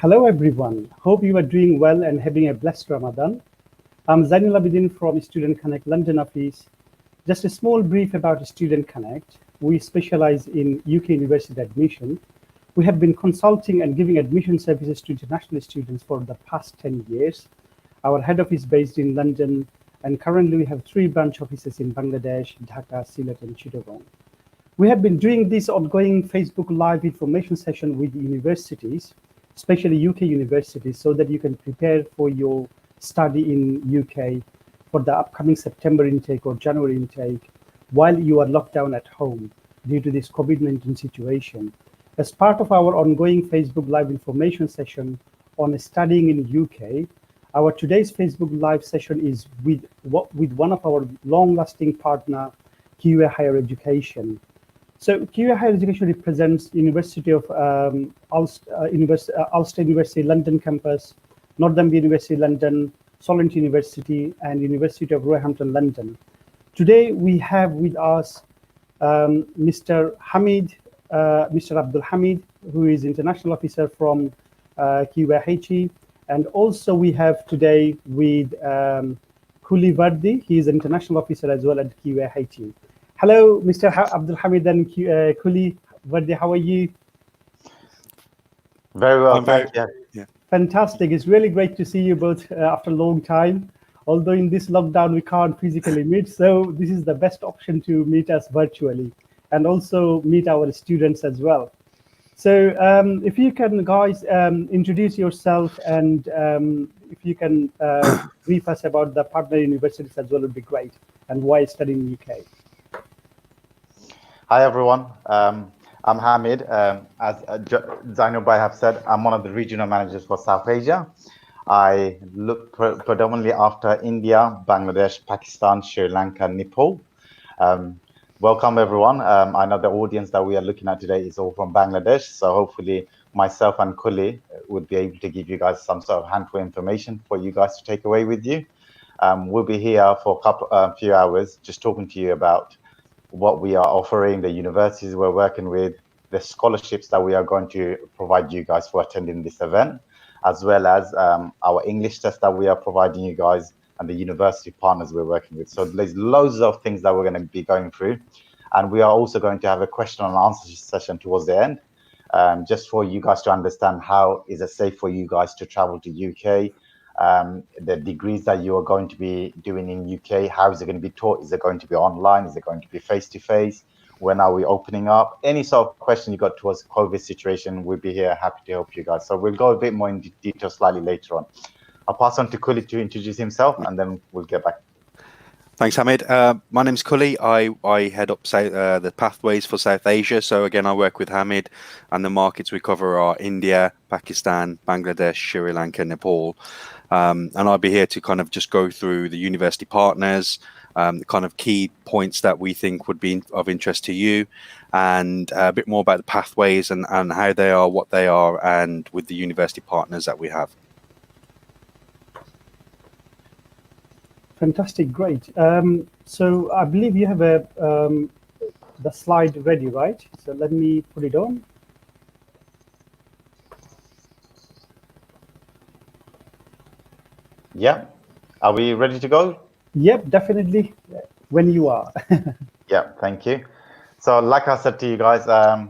Hello everyone, hope you are doing well and having a blessed Ramadan. I'm Zainul Abidin from Student Connect London office. Just a small brief about Student Connect. We specialize in UK university admission. We have been consulting and giving admission services to international students for the past 10 years. Our head office is based in London, and currently we have 3 branch offices in Bangladesh, Dhaka, Sylhet and Chittagong. We have been doing this ongoing Facebook Live information session with universities, especially UK universities, so that you can prepare for your study in UK for the upcoming September intake or January intake while you are locked down at home due to this COVID-19 situation. As part of our ongoing Facebook Live information session on studying in UK, our today's Facebook Live session is with one of our long-lasting partner, QAHE Higher Education. So QAHE Higher Education represents University of Ulster University London campus, Northumbria University London, Solent University, and University of Roehampton London. Today we have with us Mr. Hamid, Mr. Abdul Hamid, who is international officer from QAHE, and also we have today with Kully Virdee. He is an international officer as well at QAHE. Hello, Mr. Abdul Hamid and Kully Virdee, how are you? Very well, thank you. Yeah. Fantastic. It's really great to see you both after a long time. Although in this lockdown, we can't physically meet, so this is the best option to meet us virtually and also meet our students as well. So if you can, guys, introduce yourself and if you can brief us about the partner universities as well, would be great, and why studying in UK. Hi, everyone. I'm Hamid. As Zainul Bhai have said, I'm one of the regional managers for South Asia. I look predominantly after India, Bangladesh, Pakistan, Sri Lanka, Nepal. Welcome, everyone. I know the audience that we are looking at today is all from Bangladesh, so hopefully myself and Kully would be able to give you guys some sort of handful information for you guys to take away with you. We'll be here for a few hours just talking to you about what we are offering, the universities we're working with, the scholarships that we are going to provide you guys for attending this event, as well as our English test that we are providing you guys and the university partners we're working with. So there's loads of things that we're going to be going through. And we are also going to have a question and answer session towards the end, just for you guys to understand how is it safe for you guys to travel to UK, the degrees that you are going to be doing in UK, how is it going to be taught? Is it going to be online? Is it going to be face-to-face? When are we opening up? Any sort of question you got towards the COVID situation, we'll be here happy to help you guys. So we'll go a bit more in detail slightly later on. I'll pass on to Kully to introduce himself, and then we'll get back. Thanks, Hamid. My name's Kully. I head up the pathways for South Asia. So again, I work with Hamid, and the markets we cover are India, Pakistan, Bangladesh, Sri Lanka, Nepal. And I'll be here to kind of just go through the university partners, the kind of key points that we think would be of interest to you, and a bit more about the pathways and how they are, what they are, and with the university partners that we have. Fantastic, great. So I believe you have the slide ready, right? So let me put it on. Yeah. Are we ready to go? Yep, definitely. When you are. Yeah, thank you. So like I said to you guys,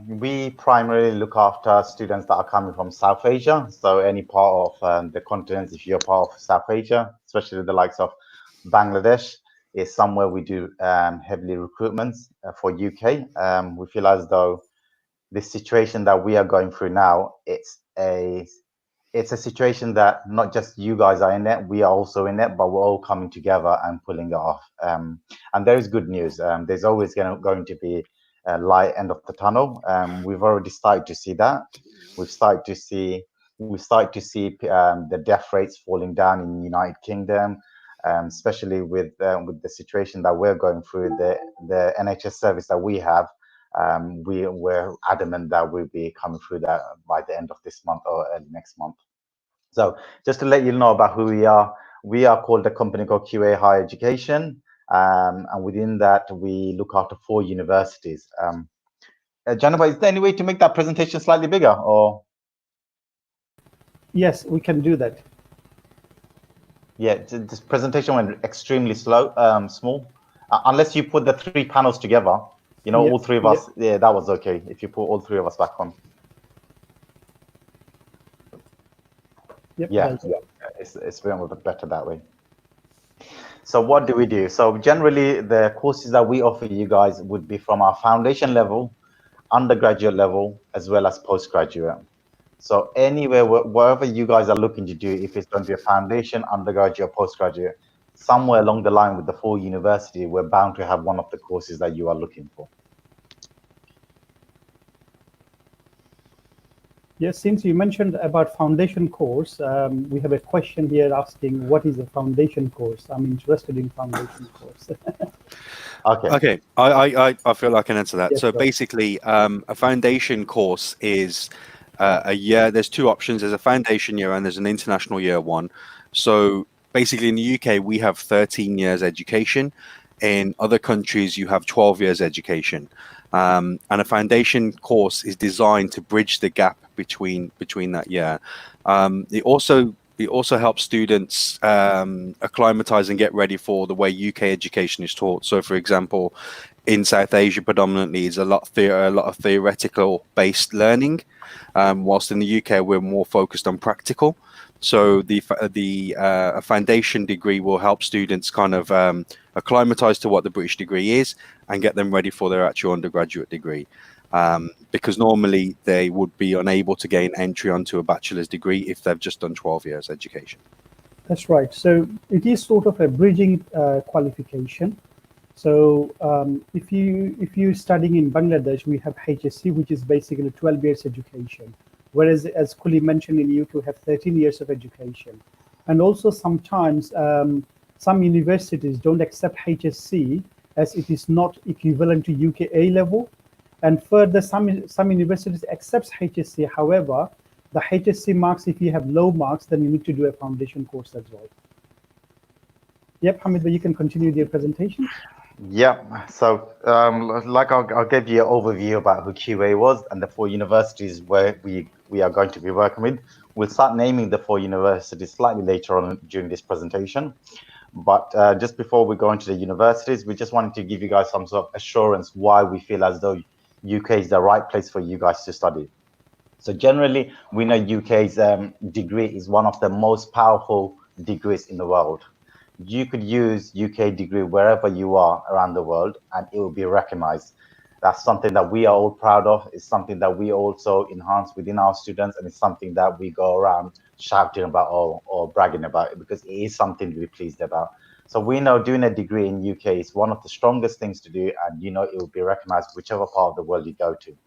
we primarily look after students that are coming from South Asia. So any part of the continent, if you're part of South Asia, especially the likes of Bangladesh, is somewhere we do heavily recruitments for UK. We feel as though this situation that we are going through now, it's a situation that not just you guys are in it, we are also in it, but we're all coming together and pulling it off. And there is good news. There's always going to be a light end of the tunnel. We've already started to see that. We've started to see the death rates falling down in the United Kingdom, especially with the situation that we're going through, the NHS service that we have. We're adamant that we'll be coming through that by the end of this month or early next month. So just to let you know about who we are called a company called QAHE Higher Education, and within that we look after 4 universities. Janaba, is there any way to make that presentation slightly bigger, or? Yes, we can do that. Yeah, this presentation went extremely small. Unless you put the 3 panels together, you know, Yep, all 3 of yep. us, yeah, that was okay. If you put all 3 of us back on. Yep, Yeah, right. it's been a little bit better that way. So what do we do? So generally, the courses that we offer you guys would be from our foundation level, undergraduate level, as well as postgraduate. So anywhere, wherever you guys are looking to do, if it's going to be a foundation, undergraduate, postgraduate, somewhere along the line with the 4 university, we're bound to have one of the courses that you are looking for. Yes, since you mentioned about foundation course, we have a question here asking what is a foundation course? I'm interested in foundation course. Okay. I feel I can answer that. Yes, So sir. basically, a foundation course is a year. There's 2 options. There's a foundation year and there's an international year 1. So basically, in the UK, we have 13 years education. In other countries, you have 12 years education. And a foundation course is designed to bridge the gap between that year. It also helps students acclimatize and get ready for the way UK education is taught. So, for example, in South Asia, predominantly, is a lot of theoretical based learning, whilst in the UK we're more focused on practical. So the foundation degree will help students kind of acclimatize to what the British degree is and get them ready for their actual undergraduate degree. Because normally they would be unable to gain entry onto a bachelor's degree if they've just done 12 years education. That's right. So it is sort of a bridging qualification. So if you're studying in Bangladesh, we have HSC, which is basically 12 years education. Whereas, as Kully mentioned, in UK, have 13 years of education. And also sometimes some universities don't accept HSC as it is not equivalent to UK A level. And further, some universities accepts HSC. However, the HSC marks, if you have low marks, then you need to do a foundation course as well. Yep, Hamid, you can continue your presentation. Yeah, so like I'll give you an overview about who QA was and the 4 universities where we are going to be working with. We'll start naming the 4 universities slightly later on during this presentation. But just before we go into the universities, we just wanted to give you guys some sort of assurance why we feel as though UK is the right place for you guys to study. So generally, we know UK's degree is one of the most powerful degrees in the world. You could use UK degree wherever you are around the world and it will be recognized. That's something that we are all proud of. It's something that we also enhance within our students, and it's something that we go around shouting about or bragging about because it is something to be pleased about. So we know doing a degree in UK is one of the strongest things to do, and you know it will be recognized whichever part of the world you go to.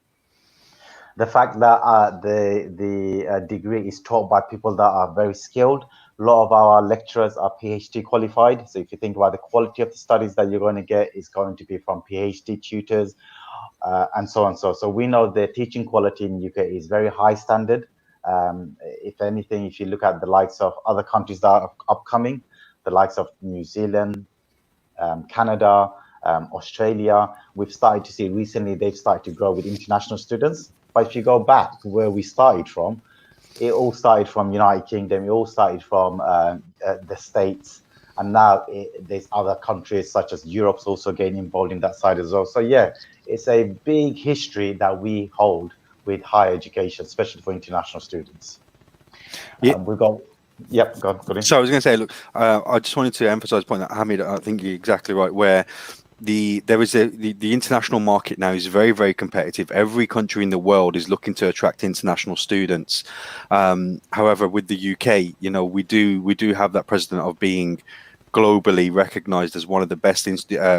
The fact that the degree is taught by people that are very skilled. A lot of our lecturers are PhD qualified. So if you think about the quality of the studies that you're going to get is going to be from PhD tutors and so on. So we know the teaching quality in UK is very high standard. If anything, if you look at the likes of other countries that are upcoming, the likes of New Zealand, Canada, Australia, we've started to see recently they've started to grow with international students. But if you go back to where we started from, it all started from United Kingdom, it all started from the States, and now there's other countries such as Europe's also getting involved in that side as well. So yeah, it's a big history that we hold with higher education, especially for international students. Yeah. We've got, yep, go on. So I was going to say, look, I just wanted to emphasize the point that Hamid, I think you're exactly right, where the international market now is very, very competitive. Every country in the world is looking to attract international students. However, with the UK, you know, we do have that precedent of being globally recognized as one of the best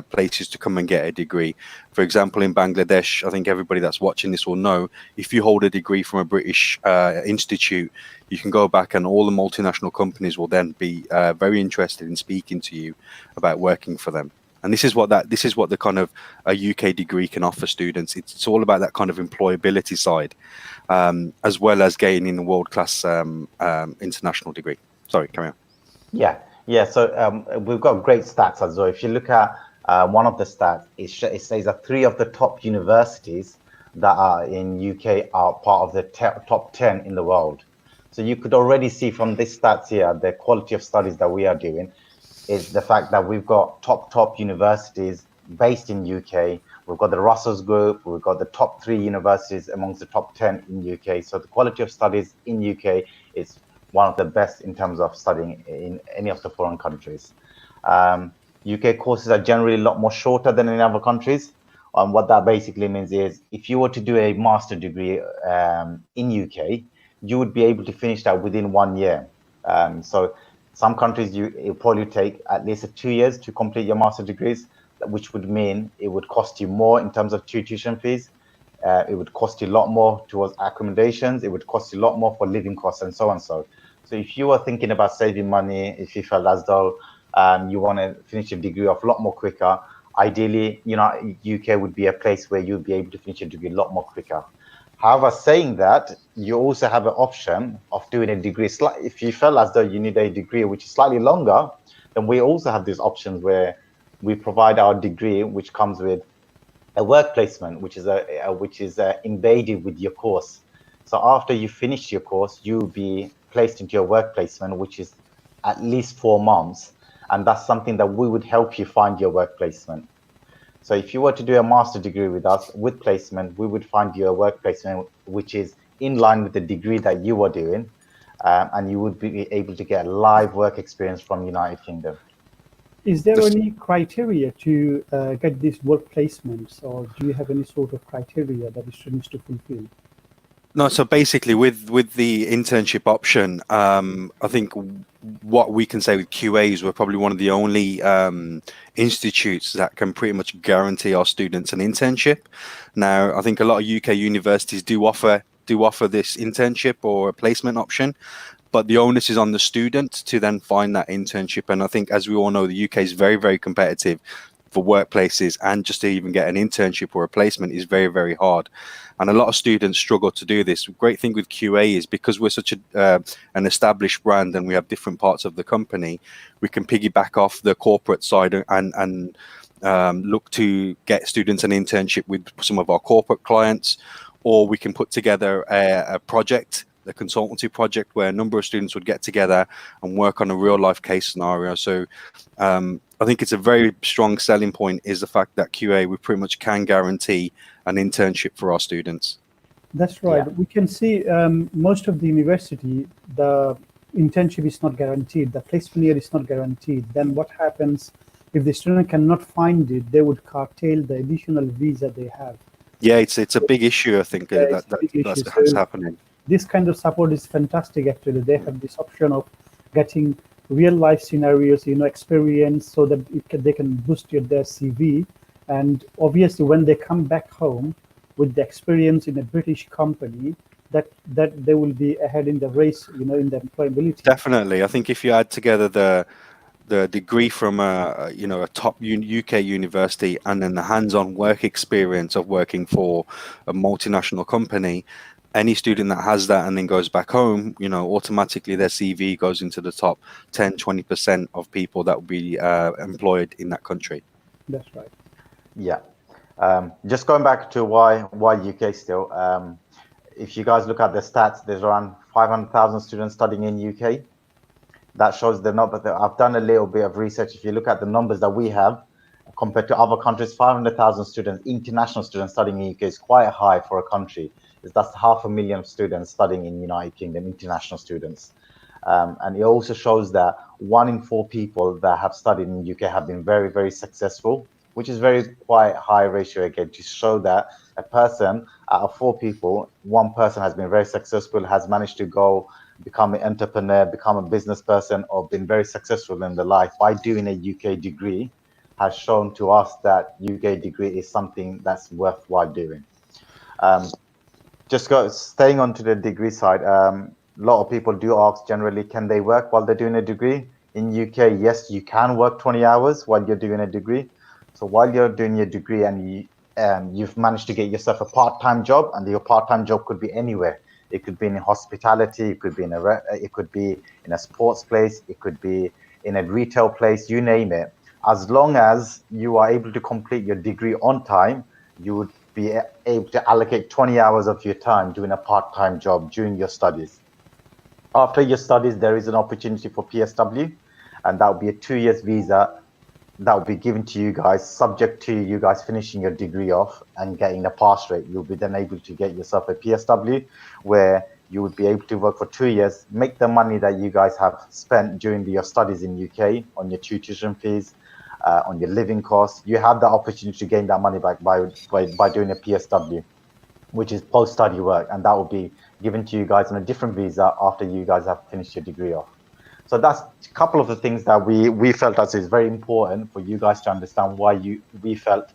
places to come and get a degree. For example, in Bangladesh, I think everybody that's watching this will know, if you hold a degree from a British institute, you can go back and all the multinational companies will then be very interested in speaking to you about working for them. And this is what the kind of a UK degree can offer students. It's all about that kind of employability side, as well as gaining a world-class international degree. Sorry, carry on. Yeah. So we've got great stats as well. If you look at one of the stats, it says that 3 of the top universities that are in UK are part of the top 10 in the world. So you could already see from this stats here, the quality of studies that we are doing is the fact that we've got top universities based in UK. We've got the Russell's Group. We've got the top 3 universities amongst the top 10 in UK. So the quality of studies in UK is one of the best in terms of studying in any of the foreign countries. UK courses are generally a lot more shorter than in other countries. What that basically means is if you were to do a master degree in UK, you would be able to finish that within 1 year. So some countries, it'll probably take at least 2 years to complete your master degrees, which would mean it would cost you more in terms of tuition fees. It would cost you a lot more towards accommodations. It would cost you a lot more for living costs and so on. So if you were thinking about saving money, if you felt as though you want to finish your degree off a lot more quicker, ideally, UK would be a place where you'd be able to finish your degree a lot more quicker. However, saying that, you also have an option of doing a degree. If you felt as though you need a degree which is slightly longer, then we also have these options where we provide our degree, which comes with a work placement, which is embedded with your course. So after you finish your course, you'll be placed into your work placement, which is at least 4 months, and that's something that we would help you find your work placement. So if you were to do a master degree with us with placement, we would find you a work placement which is in line with the degree that you are doing, and you would be able to get a live work experience from United Kingdom. Is there any criteria to get these work placements, or do you have any sort of criteria that the students to fulfill? No, so basically with the internship option, I think what we can say with QAHE is we're probably one of the only institutes that can pretty much guarantee our students an internship. Now, I think a lot of UK universities do offer this internship or a placement option, but the onus is on the student to then find that internship. And I think, as we all know, the UK is very, very competitive for workplaces, and just to even get an internship or a placement is very, very hard. And a lot of students struggle to do this. Great thing with QAHE is because we're such an established brand and we have different parts of the company, we can piggyback off the corporate side and look to get students an internship with some of our corporate clients, or we can put together a project, the consultancy project, where a number of students would get together and work on a real life case scenario. So I think it's a very strong selling point is the fact that QAHE, we pretty much can guarantee an internship for our students. That's right. Yeah. We can see most of the university, the internship is not guaranteed, the placement year is not guaranteed. Then what happens if the student cannot find it? They would curtail the additional visa they have. Yeah, it's a big issue. I think that's happening. This kind of support is fantastic. Actually, they have this option of getting real life scenarios, experience, so that they can boost their CV. And obviously, when they come back home with the experience in a British company, that they will be ahead in the race, in the employability. Definitely, I think if you add together the degree from a top UK university and then the hands-on work experience of working for a multinational company, any student that has that and then goes back home, automatically their CV goes into the top 10-20% of people that will be employed in that country. That's right. Yeah. Just going back to why UK still, if you guys look at the stats, there's around 500,000 students studying in UK. That shows the number. I've done a little bit of research. If you look at the numbers that we have compared to other countries, 500,000 students, international students studying in UK is quite high for a country. That's 500,000 students studying in United Kingdom, international students. And it also shows that 1 in 4 people that have studied in the UK have been very, very successful, which is quite high ratio again to show that a person out of 4 people, 1 person has been very successful, has managed to go become an entrepreneur, become a business person, or been very successful in their life by doing a UK degree, has shown to us that UK degree is something that's worthwhile doing. Staying on to the degree side, a lot of people do ask generally, can they work while they're doing a degree? In UK, yes, you can work 20 hours while you're doing a degree. So while you're doing your degree and you've managed to get yourself a part-time job, and your part-time job could be anywhere. It could be in hospitality, it could be in a sports place, it could be in a retail place, you name it. As long as you are able to complete your degree on time, you would be able to allocate 20 hours of your time doing a part-time job during your studies. After your studies, there is an opportunity for PSW, and that will be a 2 years visa that will be given to you guys, subject to you guys finishing your degree off and getting a pass rate. You'll be then able to get yourself a PSW, where you would be able to work for 2 years, make the money that you guys have spent during your studies in UK on your tuition fees, on your living costs. You have the opportunity to gain that money back by doing a PSW, which is post-study work, and that will be given to you guys on a different visa after you guys have finished your degree off. So that's a couple of the things that we felt as is very important for you guys to understand why we felt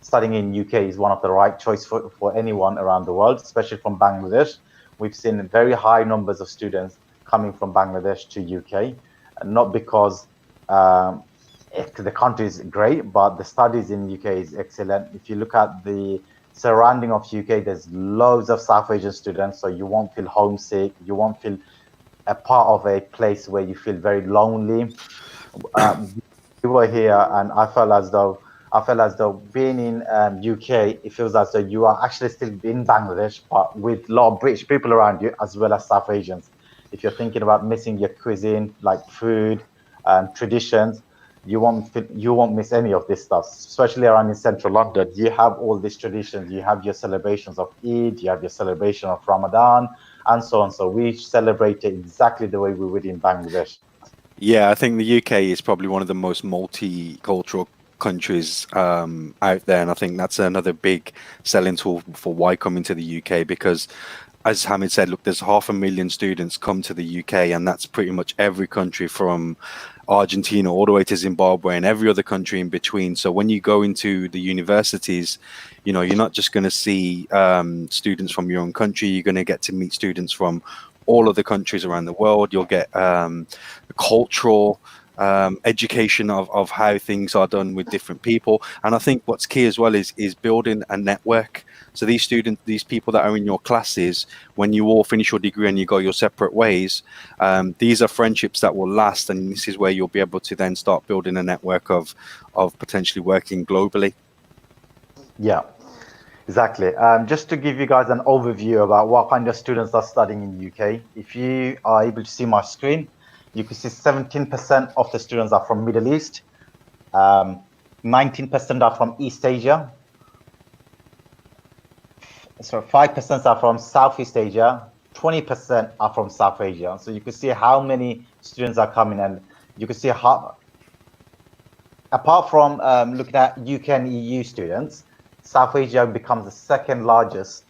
studying in UK is one of the right choice for anyone around the world, especially from Bangladesh. We've seen very high numbers of students coming from Bangladesh to UK, and not because the country is great, but the studies in UK is excellent. If you look at the surrounding of UK, there's loads of South Asian students, so you won't feel homesick, you won't feel a part of a place where you feel very lonely. We were here, and I felt as though being in UK, it feels as though you are actually still in Bangladesh, but with a lot of British people around you, as well as South Asians. If you're thinking about missing your cuisine, like food and traditions, you won't miss any of this stuff, especially around in central London. You have all these traditions. You have your celebrations of Eid, you have your celebration of Ramadan, and so on. So we celebrate it exactly the way we would in Bangladesh. Yeah, I think the UK is probably one of the most multicultural countries out there, and I think that's another big selling tool for why coming to the UK, because as Hamid said, look, there's 500,000 students come to the UK, and that's pretty much every country from Argentina all the way to Zimbabwe and every other country in between. So when you go into the universities, you know, you're not just going to see students from your own country, you're going to get to meet students from all of the countries around the world. You'll get cultural education of how things are done with different people. And I think what's key as well is building a network. So these students, these people that are in your classes, when you all finish your degree and you go your separate ways, these are friendships that will last. And this is where you'll be able to then start building a network of potentially working globally. Yeah, exactly. Just to give you guys an overview about what kind of students are studying in UK, if you are able to see my screen, you can see 17% of the students are from Middle East, 19% are from East Asia, so 5% are from Southeast Asia, 20% are from South Asia. So you can see how many students are coming, and you can see how, apart from looking at UK and EU students, South Asia becomes the second largest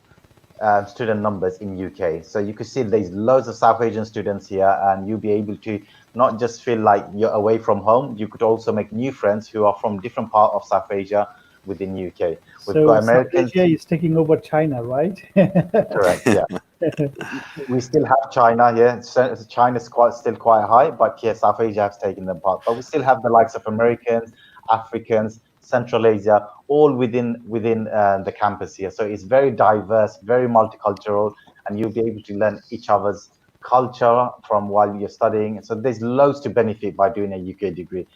student numbers in UK. So you can see there's loads of South Asian students here, and you'll be able to not just feel like you're away from home, you could also make new friends who are from different parts of South Asia within UK. We've So got Americans. South Asia is taking over China, right? Correct, yeah. We still have China here. China's still quite high, but yeah, South Asia has taken them part. But we still have the likes of Americans, Africans, Central Asia, all within the campus here. So it's very diverse, very multicultural, and you'll be able to learn each other's culture from while you're studying. So there's loads to benefit by doing a UK degree.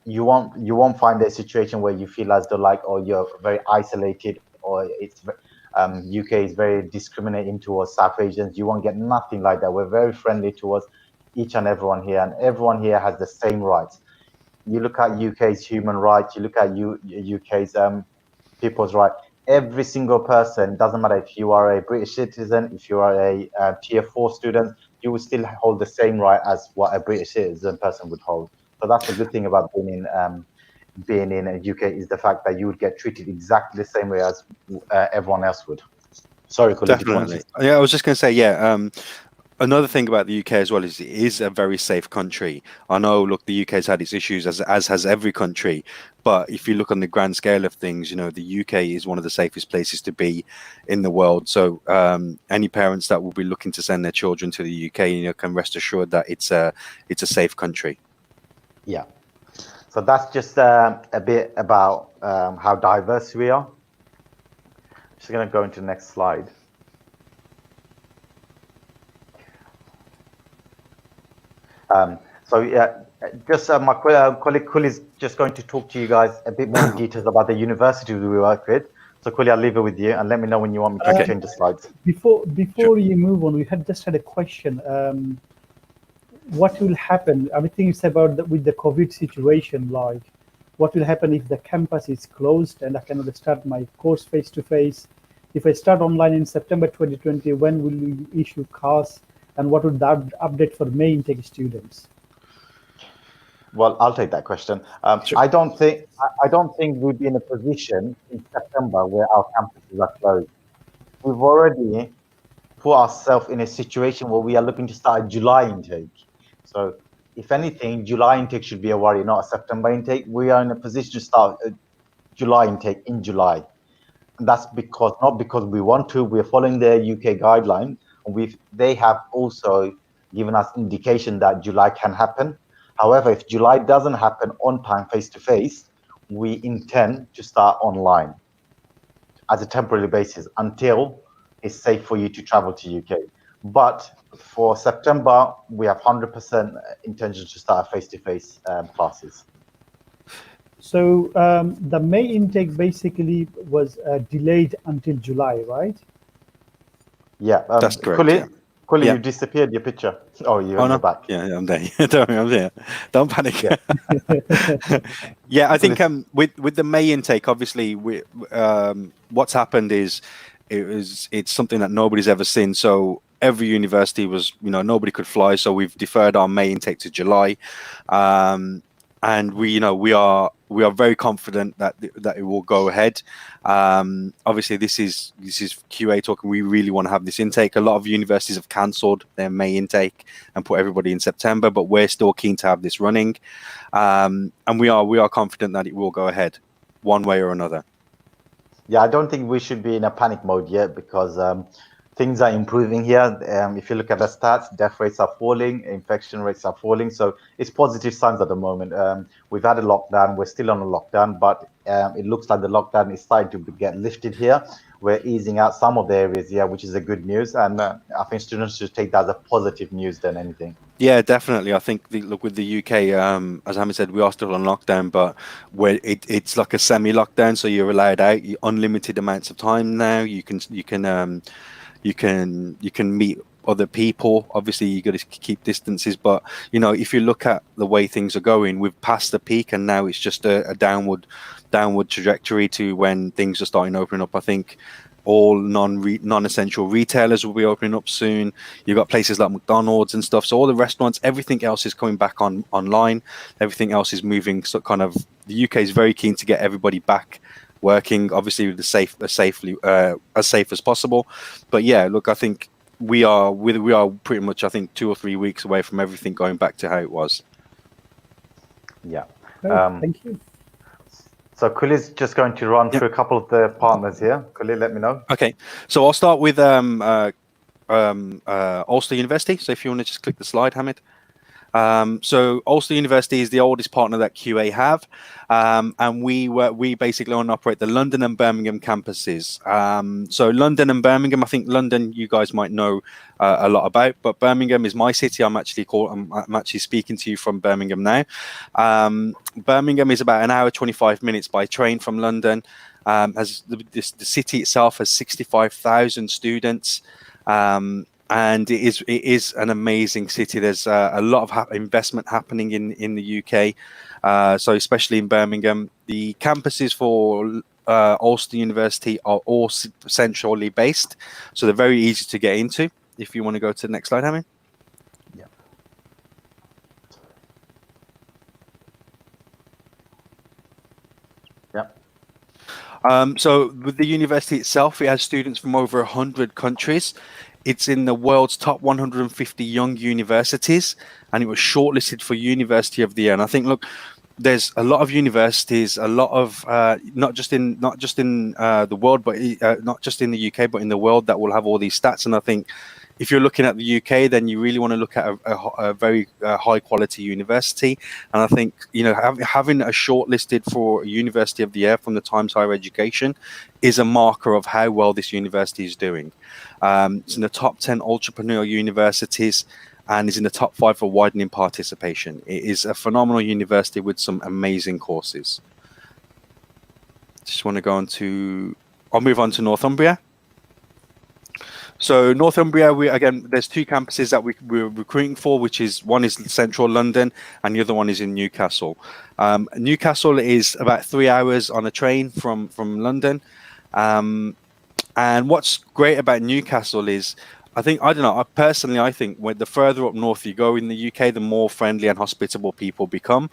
You won't find a situation where you feel as though like, oh, you're very isolated, or it's UK is very discriminating towards South Asians. You won't get nothing like that. We're very friendly towards each and everyone here, and everyone here has the same rights. You look at UK's human rights, you look at UK's people's rights. Every single person, doesn't matter if you are a British citizen, if you are a tier 4 student, you will still hold the same right as what a British citizen person would hold. So that's the good thing about being in UK, is the fact that you would get treated exactly the same way as everyone else would. Sorry, Kully, Definitely. Yeah, I was just going to say, yeah. Another thing about the UK as well is it is a very safe country. I know, look, the UK has had its issues, as has every country. But if you look on the grand scale of things, you know, the UK is one of the safest places to be in the world. So any parents that will be looking to send their children to the UK, you know, can rest assured that it's a safe country. Yeah. So that's just a bit about how diverse we are. Just going to go into the next slide. So yeah, just my colleague Kully is just going to talk to you guys a bit more in details about the university we work with. So Kully, I'll leave it with you and let me know when you want me to change the slides. Before you move on, we just had a question. What will happen? I think it's about with the COVID situation, like what will happen if the campus is closed and I cannot start my course face to face? If I start online in September 2020, when will you issue cards, and what would that update for May intake students? Well, I'll take that question. Sure. I don't think we'd be in a position in September where our campuses are closed. We've already put ourselves in a situation where we are looking to start a July intake. So if anything, July intake should be a worry, not a September intake. We are in a position to start a July intake in July. And that's not because we want to, we're following the UK guideline. They have also given us indication that July can happen. However, if July doesn't happen on time face-to-face, we intend to start online as a temporary basis until it's safe for you to travel to UK. But for September, we have 100% intention to start face-to-face classes. So the May intake basically was delayed until July, right? Yeah, that's correct. Kully, Yeah. Kully, Yeah. you disappeared your picture. Oh, you're on the back. Yeah, I'm there. Don't worry, I'm there. Don't panic. Yeah. Yeah, I think with the May intake, obviously, what's happened is it's something that nobody's ever seen. So every university was, nobody could fly, so we've deferred our May intake to July, and we are very confident that it will go ahead. Obviously, this is QA talking. We really want to have this intake. A lot of universities have cancelled their May intake and put everybody in September, but we're still keen to have this running, and we are confident that it will go ahead, one way or another. Yeah, I don't think we should be in a panic mode yet because things are improving here. If you look at the stats, death rates are falling, infection rates are falling. So it's positive signs at the moment. We've had a lockdown. We're still on a lockdown, but it looks like the lockdown is starting to get lifted here. We're easing out some of the areas here, which is a good news. And I think students should take that as a positive news than anything. Yeah, definitely. I think look with the UK, as Hamid said, we are still on lockdown, but it's like a semi-lockdown, so you're allowed out unlimited amounts of time now. You can meet other people. Obviously, you got to keep distances, but if you look at the way things are going, we've passed the peak, and now it's just a downward trajectory to when things are starting to open up. I think all non-essential retailers will be opening up soon. You've got places like McDonald's and stuff. So all the restaurants, everything else is coming back online. Everything else is moving. So the UK is very keen to get everybody back working, obviously with as safe as possible. But yeah, look, I think we are pretty much, I think, 2 or 3 weeks away from everything going back to how it was. Yeah. Thank you. So Kully's just going to run through a couple of the partners here. Kully, let me know. Okay, so I'll start with Ulster University. So if you want to just click the slide, Hamid. So Ulster University is the oldest partner that QA have, and we basically own and operate the London and Birmingham campuses. So London and Birmingham, I think London you guys might know a lot about, but Birmingham is my city. I'm actually speaking to you from Birmingham now. Birmingham is about an hour 25 minutes by train from London. As the city itself has 65,000 students. And it is an amazing city. There's a lot of investment happening in the UK, so especially in Birmingham. The campuses for Ulster University are all centrally based, so they're very easy to get into. If you want to go to the next slide, Hamid. Yeah. Yeah. So with the university itself, it has students from over 100 countries. It's in the world's top 150 young universities, and it was shortlisted for University of the Year. And I think, look, there's a lot of universities, a lot of not just in the world, but not just in the UK, but in the world that will have all these stats. And I think if you're looking at the UK, then you really want to look at a very high quality university. And I think having a shortlisted for University of the Year from the Times Higher Education is a marker of how well this university is doing. It's in the top 10 entrepreneur universities and is in the top 5 for widening participation. It is a phenomenal university with some amazing courses. Just want to go on to I'll move on to Northumbria. So Northumbria, there's two campuses that we're recruiting for, which is one is central London and the other one is in Newcastle. Newcastle is about 3 hours on a train from London. And what's great about Newcastle is, I think when the further up north you go in the UK, the more friendly and hospitable people become,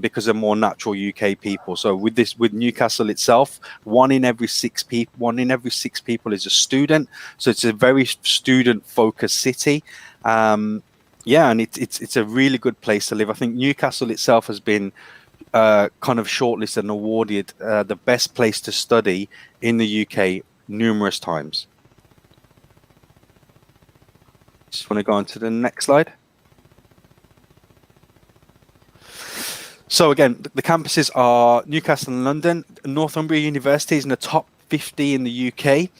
because they're more natural UK people. So with Newcastle itself, one in every six people is a student. So it's a very student-focused city. And it's a really good place to live. I think Newcastle itself has been kind of shortlisted and awarded the best place to study in the UK numerous times. Just want to go on to the next slide. So again, the campuses are Newcastle and London. Northumbria University is in the top 50 in the UK.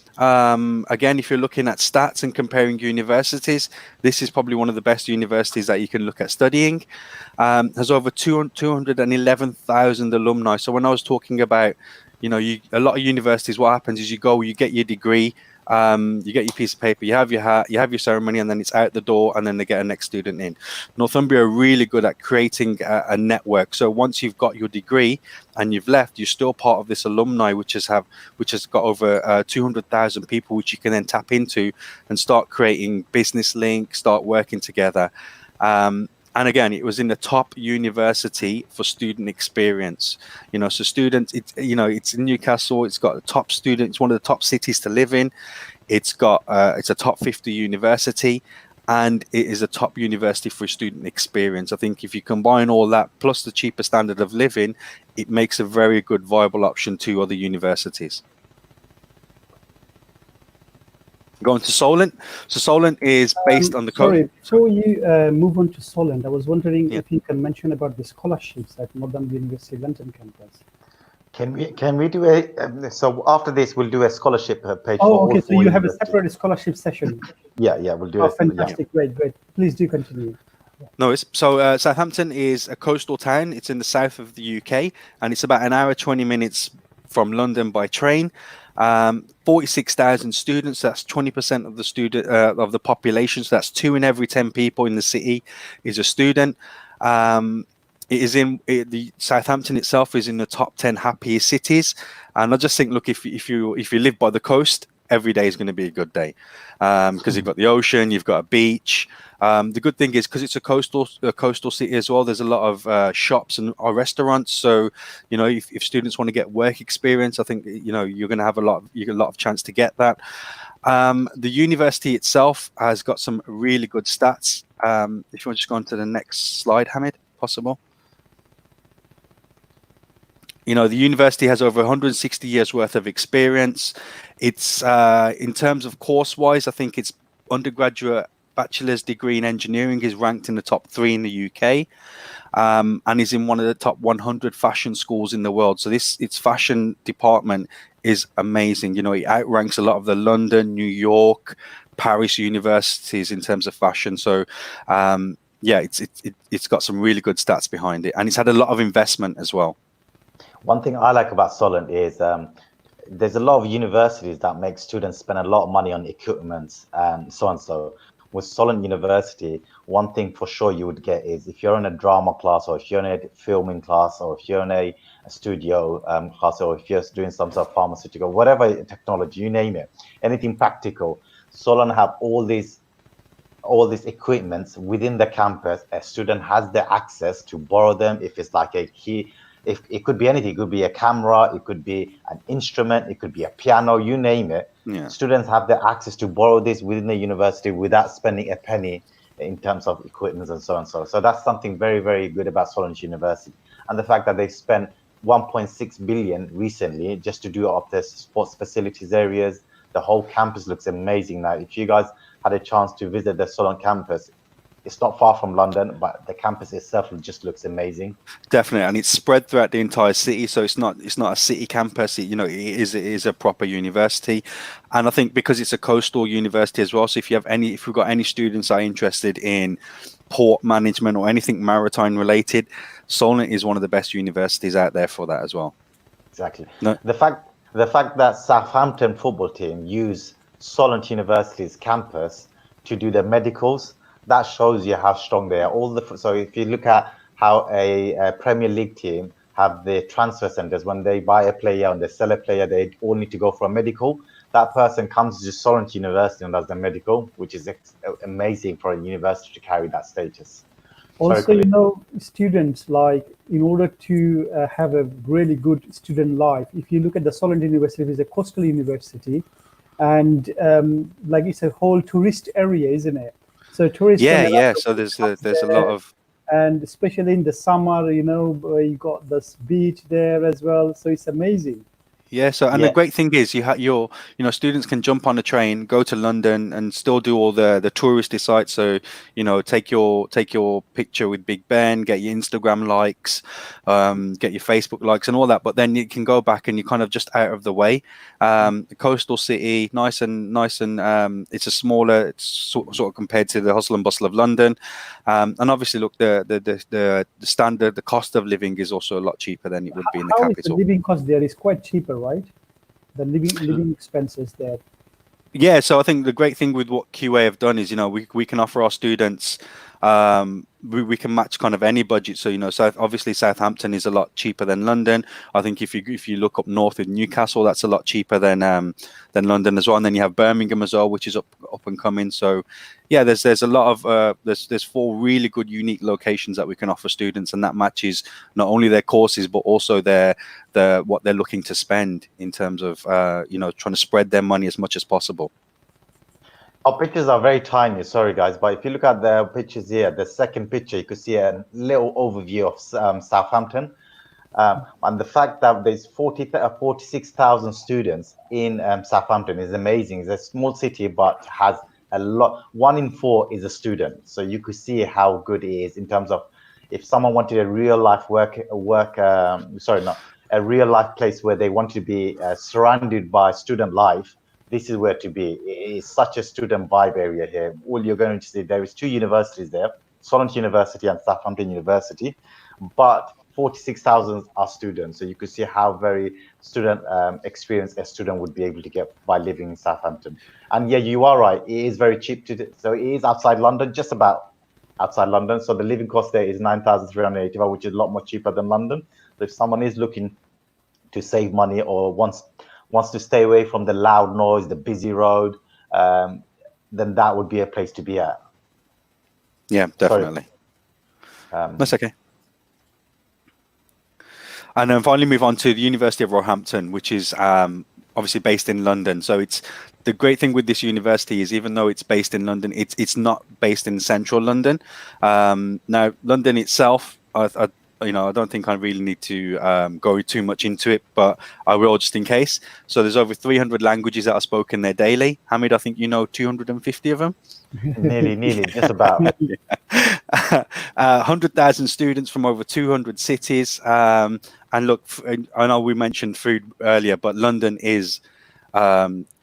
Again, if you're looking at stats and comparing universities, this is probably one of the best universities that you can look at studying. Has over 211,000 alumni. So when I was talking about, a lot of universities, what happens is you get your degree, you get your piece of paper, you have your hat, you have your ceremony, and then it's out the door, and then they get a next student in. Northumbria are really good at creating a network. So once you've got your degree and you've left, you're still part of this alumni, which has got over 200,000 people, which you can then tap into and start creating business links, start working together. And again, it was in the top university for student experience. So students, it's in Newcastle. It's got a top student. It's one of the top cities to live in. It's a top 50 university, and it is a top university for student experience. I think if you combine all that plus the cheaper standard of living, it makes a very good viable option to other universities. Going to Solent. So Solent is based on the Sorry, before you move on to Solent, I was wondering if you can mention about the scholarships at Northumbria University London campus. Can we do so after this we'll do a scholarship page? Oh, okay. So you have a separate scholarship session. Yeah, we'll do. Oh, fantastic! Yeah. Great. Please do continue. No, so Southampton is a coastal town. It's in the south of the UK, and it's about an hour 20 minutes from London by train. 46,000 students. That's 20% of the of the population. So that's 2 in every 10 people in the city is a student. The Southampton itself is in the top 10 happiest cities. And I just think, look, if you live by the coast, every day is going to be a good day, because you've got the ocean, you've got a beach. The good thing is because it's a coastal city as well, there's a lot of shops and restaurants. So if students want to get work experience, I think you're going to have a lot of chance to get that. The university itself has got some really good stats. If you want to just go on to the next slide, Hamid, possible. The university has over 160 years worth of experience. It's in terms of course-wise, I think it's undergraduate bachelor's degree in engineering is ranked in the top 3 in the UK, and is in one of the top 100 fashion schools in the world. So its fashion department is amazing. It outranks a lot of the London, New York, Paris universities in terms of fashion. So it's got some really good stats behind it, and it's had a lot of investment as well. One thing I like about Solent is there's a lot of universities that make students spend a lot of money on equipment and so on. So with Solent University, one thing for sure you would get is if you're in a drama class, or if you're in a filming class, or if you're in a studio class, or if you're doing some sort of pharmaceutical, whatever technology, you name it, anything practical, Solent have all these equipments within the campus. A student has the access to borrow them. If it's like a key, if it could be anything, it could be a camera, it could be an instrument, it could be a piano, you name it. Yeah. Students have the access to borrow this within the university without spending a penny in terms of equipment and so on. So that's something very, very good about Solent University. And the fact that they spent 1.6 billion recently just to do up the sports facilities areas. The whole campus looks amazing now. If you guys had a chance to visit the Solent campus, it's not far from London, but the campus itself just looks amazing. Definitely, and it's spread throughout the entire city, so it's not a city campus. It is a proper university, and I think because it's a coastal university as well. So if we've got any students that are interested in port management or anything maritime related, Solent is one of the best universities out there for that as well. Exactly. No. The fact The fact that Southampton football team use Solent University's campus to do their medicals, that shows you how strong they are. So if you look at how a Premier League team have their transfer centers, when they buy a player and they sell a player, they all need to go for a medical. That person comes to Solent University and does the medical, which is amazing for a university to carry that status. Also, you know, students, like, in order to have a really good student life, if you look at the Solent University, it's a coastal university, and like it's a whole tourist area, isn't it? So tourists. Yeah. So there's a lot of, and especially in the summer, you know, you got this beach there as well. So it's amazing. Yeah. So, and the great thing is students can jump on a train, go to London, and still do all the touristy sites. So, take your picture with Big Ben, get your Instagram likes, get your Facebook likes, and all that. But then you can go back and you're kind of just out of the way. The coastal city, nice and it's a smaller, it's sort of compared to the hustle and bustle of London. And obviously, look, the standard, the cost of living is also a lot cheaper than it would be in the capital. The living cost there is quite cheaper, right? The living expenses there. Yeah, so I think the great thing with what QA have done is, we can offer our students, we can match kind of any budget. So, obviously Southampton is a lot cheaper than London. I think if you look up north in Newcastle, that's a lot cheaper than London as well. And then you have Birmingham as well, which is up and coming. So yeah, there's a lot of there's 4 really good unique locations that we can offer students, and that matches not only their courses but also what they're looking to spend in terms of trying to spread their money as much as possible. Our pictures are very tiny, sorry guys, but if you look at the pictures here, the second picture, you could see a little overview of Southampton. And the fact that there's 46,000 students in Southampton is amazing. It's a small city, but has a lot. 1 in 4 is a student. So you could see how good it is in terms of if someone wanted a real life a real life place where they want to be surrounded by student life. This is where to be. It is such a student vibe area here. All you're going to see, there is 2 universities there, Solent University and Southampton University, but 46,000 are students. So you could see how very student experience a student would be able to get by living in Southampton. And yeah, you are right. It is very cheap so it is outside London, just about outside London. So the living cost there is 9,385, which is a lot more cheaper than London. So if someone is looking to save money or wants to stay away from the loud noise, the busy road, then that would be a place to be at. Yeah, definitely. That's okay. And then finally move on to the University of Roehampton, which is obviously based in London. So it's the great thing with this university is even though it's based in London, it's not based in central London. Now, London itself, I don't think I really need to go too much into it, but I will just in case. So there's over 300 languages that are spoken there daily. Hamid, I think 250 of them. Nearly, just about. 100,000 students from over 200 cities. And look, I know we mentioned food earlier, but London is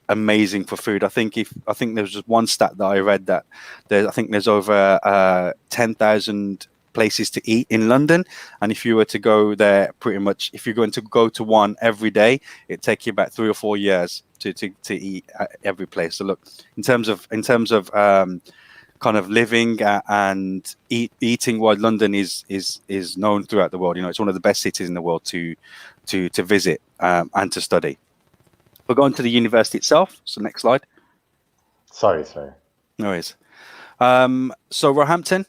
amazing for food. I think there was just one stat that I read that there's over 10,000 places to eat in London, and if you were to go there, pretty much if you're going to go to one every day, it'd take you about 3 or 4 years to eat at every place. So look, in terms of kind of living and eating, while London is known throughout the world, it's one of the best cities in the world to visit and to study. We're going to the university itself. So next slide. Sorry. No worries. So Roehampton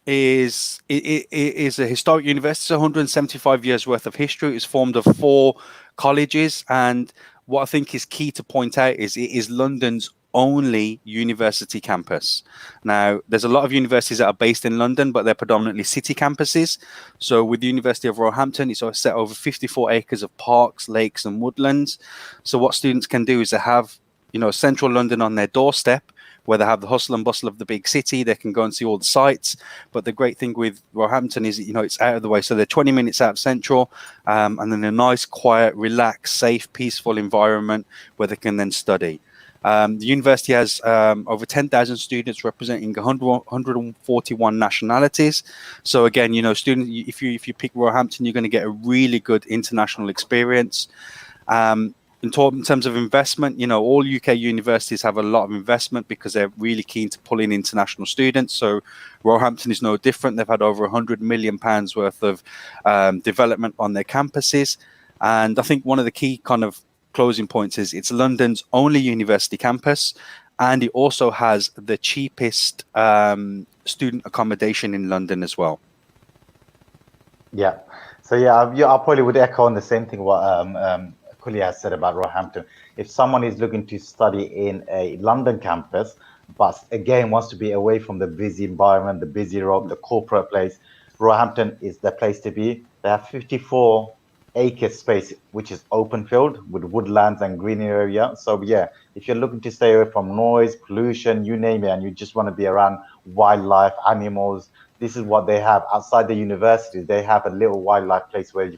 is a historic university. It's 175 years worth of history. It's formed of 4 colleges, and what I think is key to point out is it is London's only university campus. Now, there's a lot of universities that are based in London, but they're predominantly city campuses. So with the University of Roehampton, it's set over 54 acres of parks, lakes, and woodlands. So what students can do is they have central London on their doorstep, where they have the hustle and bustle of the big city. They can go and see all the sites. But the great thing with Roehampton is, it's out of the way. So they're 20 minutes out of central, and then a nice, quiet, relaxed, safe, peaceful environment where they can then study. The university has over 10,000 students representing 141 nationalities. So again, students, if you pick Roehampton, you're going to get a really good international experience. In terms of investment, all UK universities have a lot of investment because they're really keen to pull in international students. So Roehampton is no different. They've had over £100 million worth of development on their campuses. And I think one of the key kind of closing points is it's London's only university campus, and it also has the cheapest student accommodation in London as well. Yeah. So I probably would echo on the same thing what Kully has said about Roehampton. If someone is looking to study in a London campus, but again wants to be away from the busy environment, the busy road, the corporate place, Roehampton is the place to be. They have 54 acres space, which is open field with woodlands and green area. So yeah, if you're looking to stay away from noise, pollution, you name it, and you just want to be around wildlife, animals, this is what they have outside the university. They have a little wildlife place where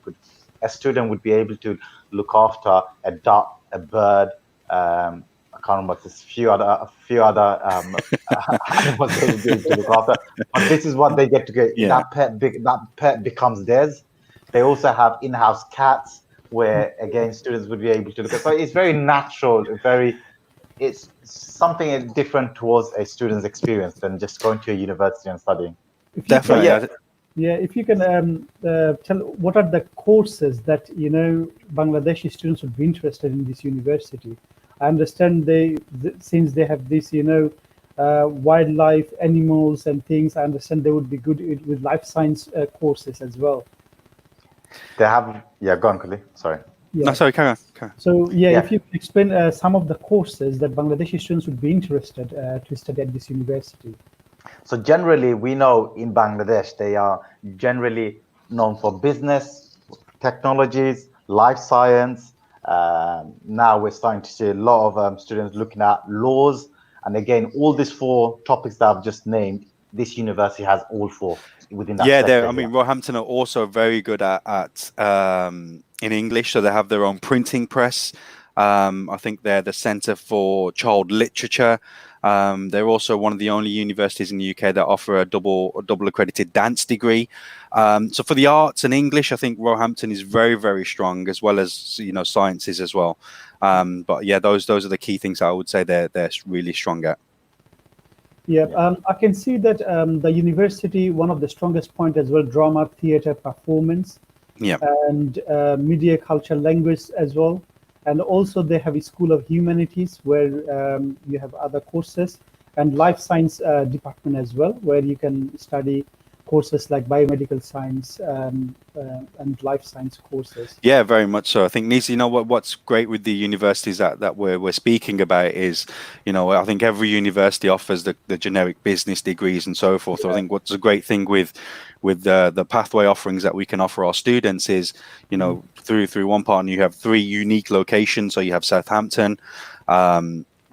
a student would be able to look after a duck, a bird. I can't remember, there's a few other animals they would be able to look after. But this is what they get to get. Yeah. That pet becomes theirs. They also have in-house cats, where again students would be able to look at. So it's very natural, it's something different towards a student's experience than just going to a university and studying. Definitely. Yeah, if you can tell what are the courses that Bangladeshi students would be interested in this university. I understand since they have this wildlife, animals and things, I understand they would be good with life science courses as well. They have, go on, Kully. Sorry. Yeah. No, sorry, carry on. So if you could explain some of the courses that Bangladeshi students would be interested to study at this university. So generally, we know in Bangladesh, they are generally known for business, technologies, life science. Now we're starting to see a lot of students looking at laws. And again, all these 4 topics that I've just named, this university has all 4 within that sector. I mean, Roehampton are also very good at in English. So they have their own printing press. I think they're the Centre for Child Literature. They're also one of the only universities in the UK that offer a double accredited dance degree. So for the arts and English, I think Roehampton is very, very strong, as well as sciences as well. But yeah, those are the key things I would say they're really strong at. Yeah, I can see that the university, one of the strongest point as well, drama, theatre, performance, and media, culture, language as well. And also they have a School of Humanities where you have other courses, and life science department as well, where you can study courses like biomedical science and life science courses. Yeah, very much so. I think, Nisa, what's great with the universities that we're speaking about is, I think every university offers the generic business degrees and so forth. Yeah. I think what's a great thing with the pathway offerings that we can offer our students is, through one partner, you have 3 unique locations. So you have Southampton,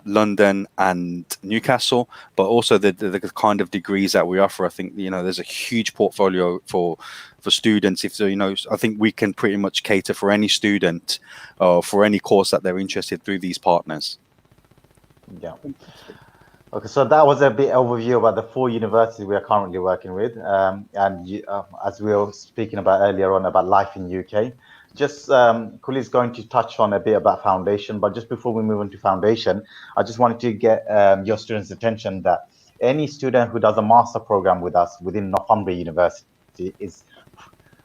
London and Newcastle, but also the kind of degrees that we offer. I think there's a huge portfolio for students. If I think we can pretty much cater for any student or for any course that they're interested through these partners. Yeah. Okay, so that was a bit overview about the 4 universities we are currently working with, and as we were speaking about earlier on about life in UK. Just Kully is going to touch on a bit about foundation, but just before we move on to foundation, I just wanted to get your students' attention that any student who does a master program with us within Northumbria University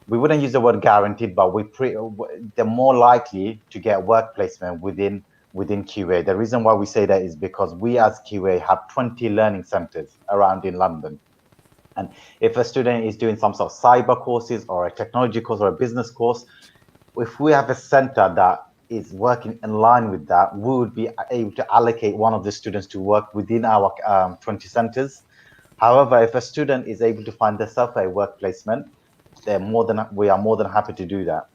we wouldn't use the word guaranteed, but they're more likely to get work placement within QAHE. The reason why we say that is because we as QAHE have 20 learning centres around in London. And if a student is doing some sort of cyber courses or a technology course or a business course, if we have a center that is working in line with that, we would be able to allocate one of the students to work within our 20 centers. However, if a student is able to find themselves a work placement, we are more than happy to do that.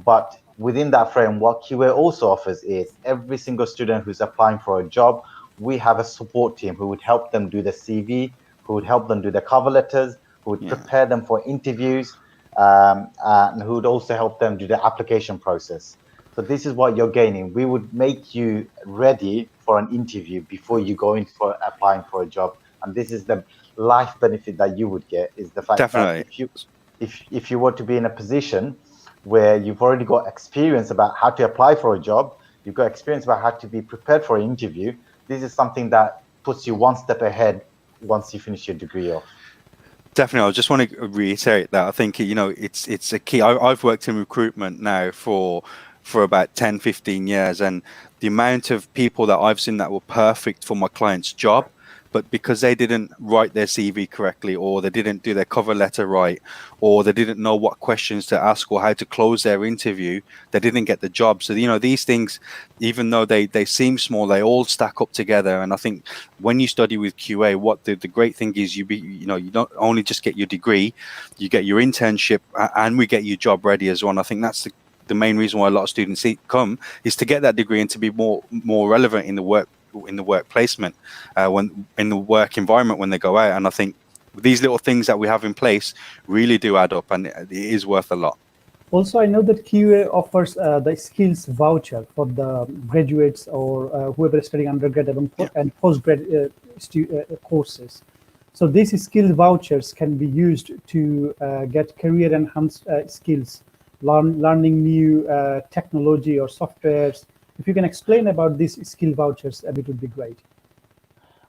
But within that frame, what QAHE also offers is every single student who's applying for a job, we have a support team who would help them do the CV, who would help them do the cover letters, who would prepare them for interviews, and who would also help them do the application process. So this is what you're gaining. We would make you ready for an interview before you go in for applying for a job. And this is the life benefit that you would get, is the fact that if you were to be in a position where you've already got experience about how to apply for a job, you've got experience about how to be prepared for an interview. This is something that puts you one step ahead once you finish your degree off. Definitely, I just want to reiterate that. I think, it's a key. I've worked in recruitment now for about 10, 15 years, and the amount of people that I've seen that were perfect for my client's job, but because they didn't write their CV correctly, or they didn't do their cover letter right, or they didn't know what questions to ask or how to close their interview, they didn't get the job. So, these things, even though they seem small, they all stack up together. And I think when you study with QA, what the great thing is, you don't only just get your degree, you get your internship, and we get you job ready as well. And I think that's the main reason why a lot of students come, is to get that degree and to be more relevant in the work placement, when in the work environment when they go out. And I think these little things that we have in place really do add up, and it is worth a lot. Also, I know that QA offers the skills voucher for the graduates or whoever is studying undergrad and postgrad courses. So these skill vouchers can be used to get career enhanced skills, learning new technology or softwares. If you can explain about these skill vouchers, it would be great.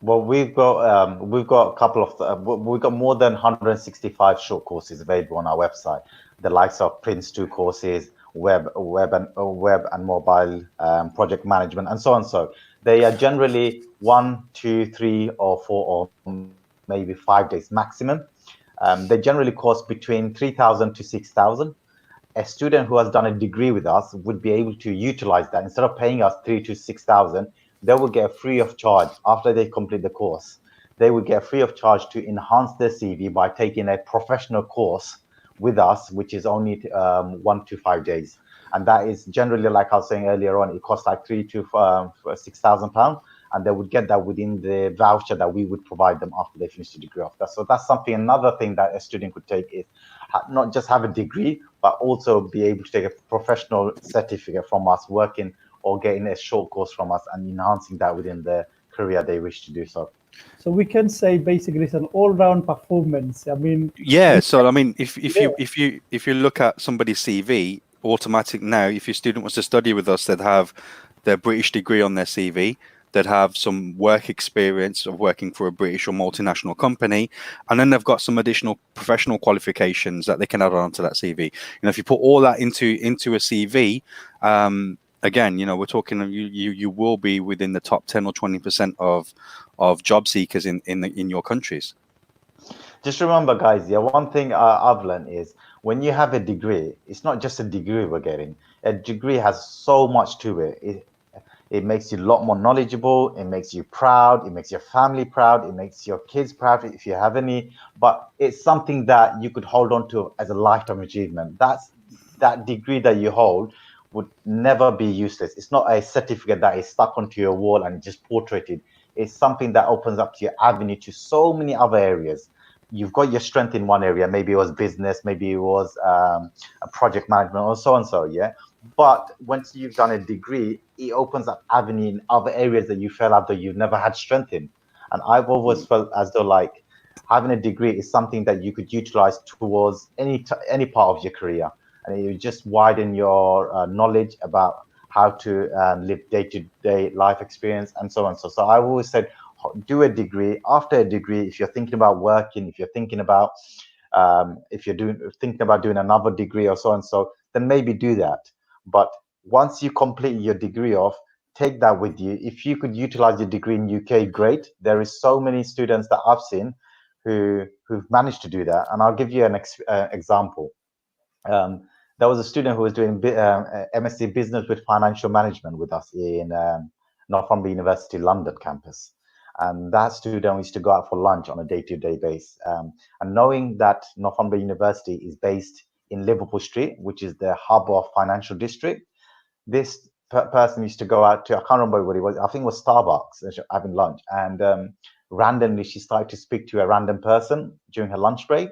Well, we've got a couple of we've got more than 165 short courses available on our website. The likes of Prince 2 courses, web and mobile, project management, and so on. So they are generally 1, 2, 3, or 4, or maybe 5 days maximum. They generally cost between 3,000 to 6,000. A student who has done a degree with us would be able to utilize that. Instead of paying us 3,000 to 6,000, they will get free of charge after they complete the course. They will get free of charge to enhance their CV by taking a professional course with us, which is only 1 to 5 days. And that is generally, like I was saying earlier on, it costs like £3,000 to £6,000, and they would get that within the voucher that we would provide them after they finish the degree off. So that's something, another thing that a student could take is not just have a degree, but also be able to take a professional certificate from us, working or getting a short course from us and enhancing that within the career they wish to do so. So we can say basically it's an all-round performance. I mean, yeah. So I mean, if you look at somebody's CV, automatic now, if your student was to study with us, they'd have their British degree on their CV. They'd have some work experience of working for a British or multinational company, and then they've got some additional professional qualifications that they can add on to that CV. If you put all that into a CV, again, we're talking you will be within the top 10 or 20% of job seekers in your countries. Just remember, guys, one thing I've learned is when you have a degree, it's not just a degree we're getting. A degree has so much to it. It makes you a lot more knowledgeable. It makes you proud. It makes your family proud. It makes your kids proud if you have any. But it's something that you could hold on to as a lifetime achievement. That degree that you hold would never be useless. It's not a certificate that is stuck onto your wall and just portraited. It's something that opens up to your avenue to so many other areas. You've got your strength in one area. Maybe it was business. Maybe it was a project management, or so and so. Yeah. But once you've done a degree, it opens up avenue in other areas that you felt like that you've never had strength in. And I've always felt as though like having a degree is something that you could utilize towards any part of your career, and it would just widen your knowledge about how to live day-to-day life experience and so on. So I've always said, do a degree. After a degree, if you're thinking about working, if you're thinking about thinking about doing another degree or so and so, then maybe do that. But once you complete your degree off, take that with you. If you could utilize your degree in UK, great. There is so many students that I've seen who've managed to do that. And I'll give you an example. There was a student who was doing MSc Business with Financial Management with us in Northumbria University London campus. And that student used to go out for lunch on a day-to-day basis. And knowing that Northumbria University is based in Liverpool Street, which is the hub of financial district, this person used to go out to, I can't remember what it was, I think it was Starbucks, having lunch. And randomly, she started to speak to a random person during her lunch break.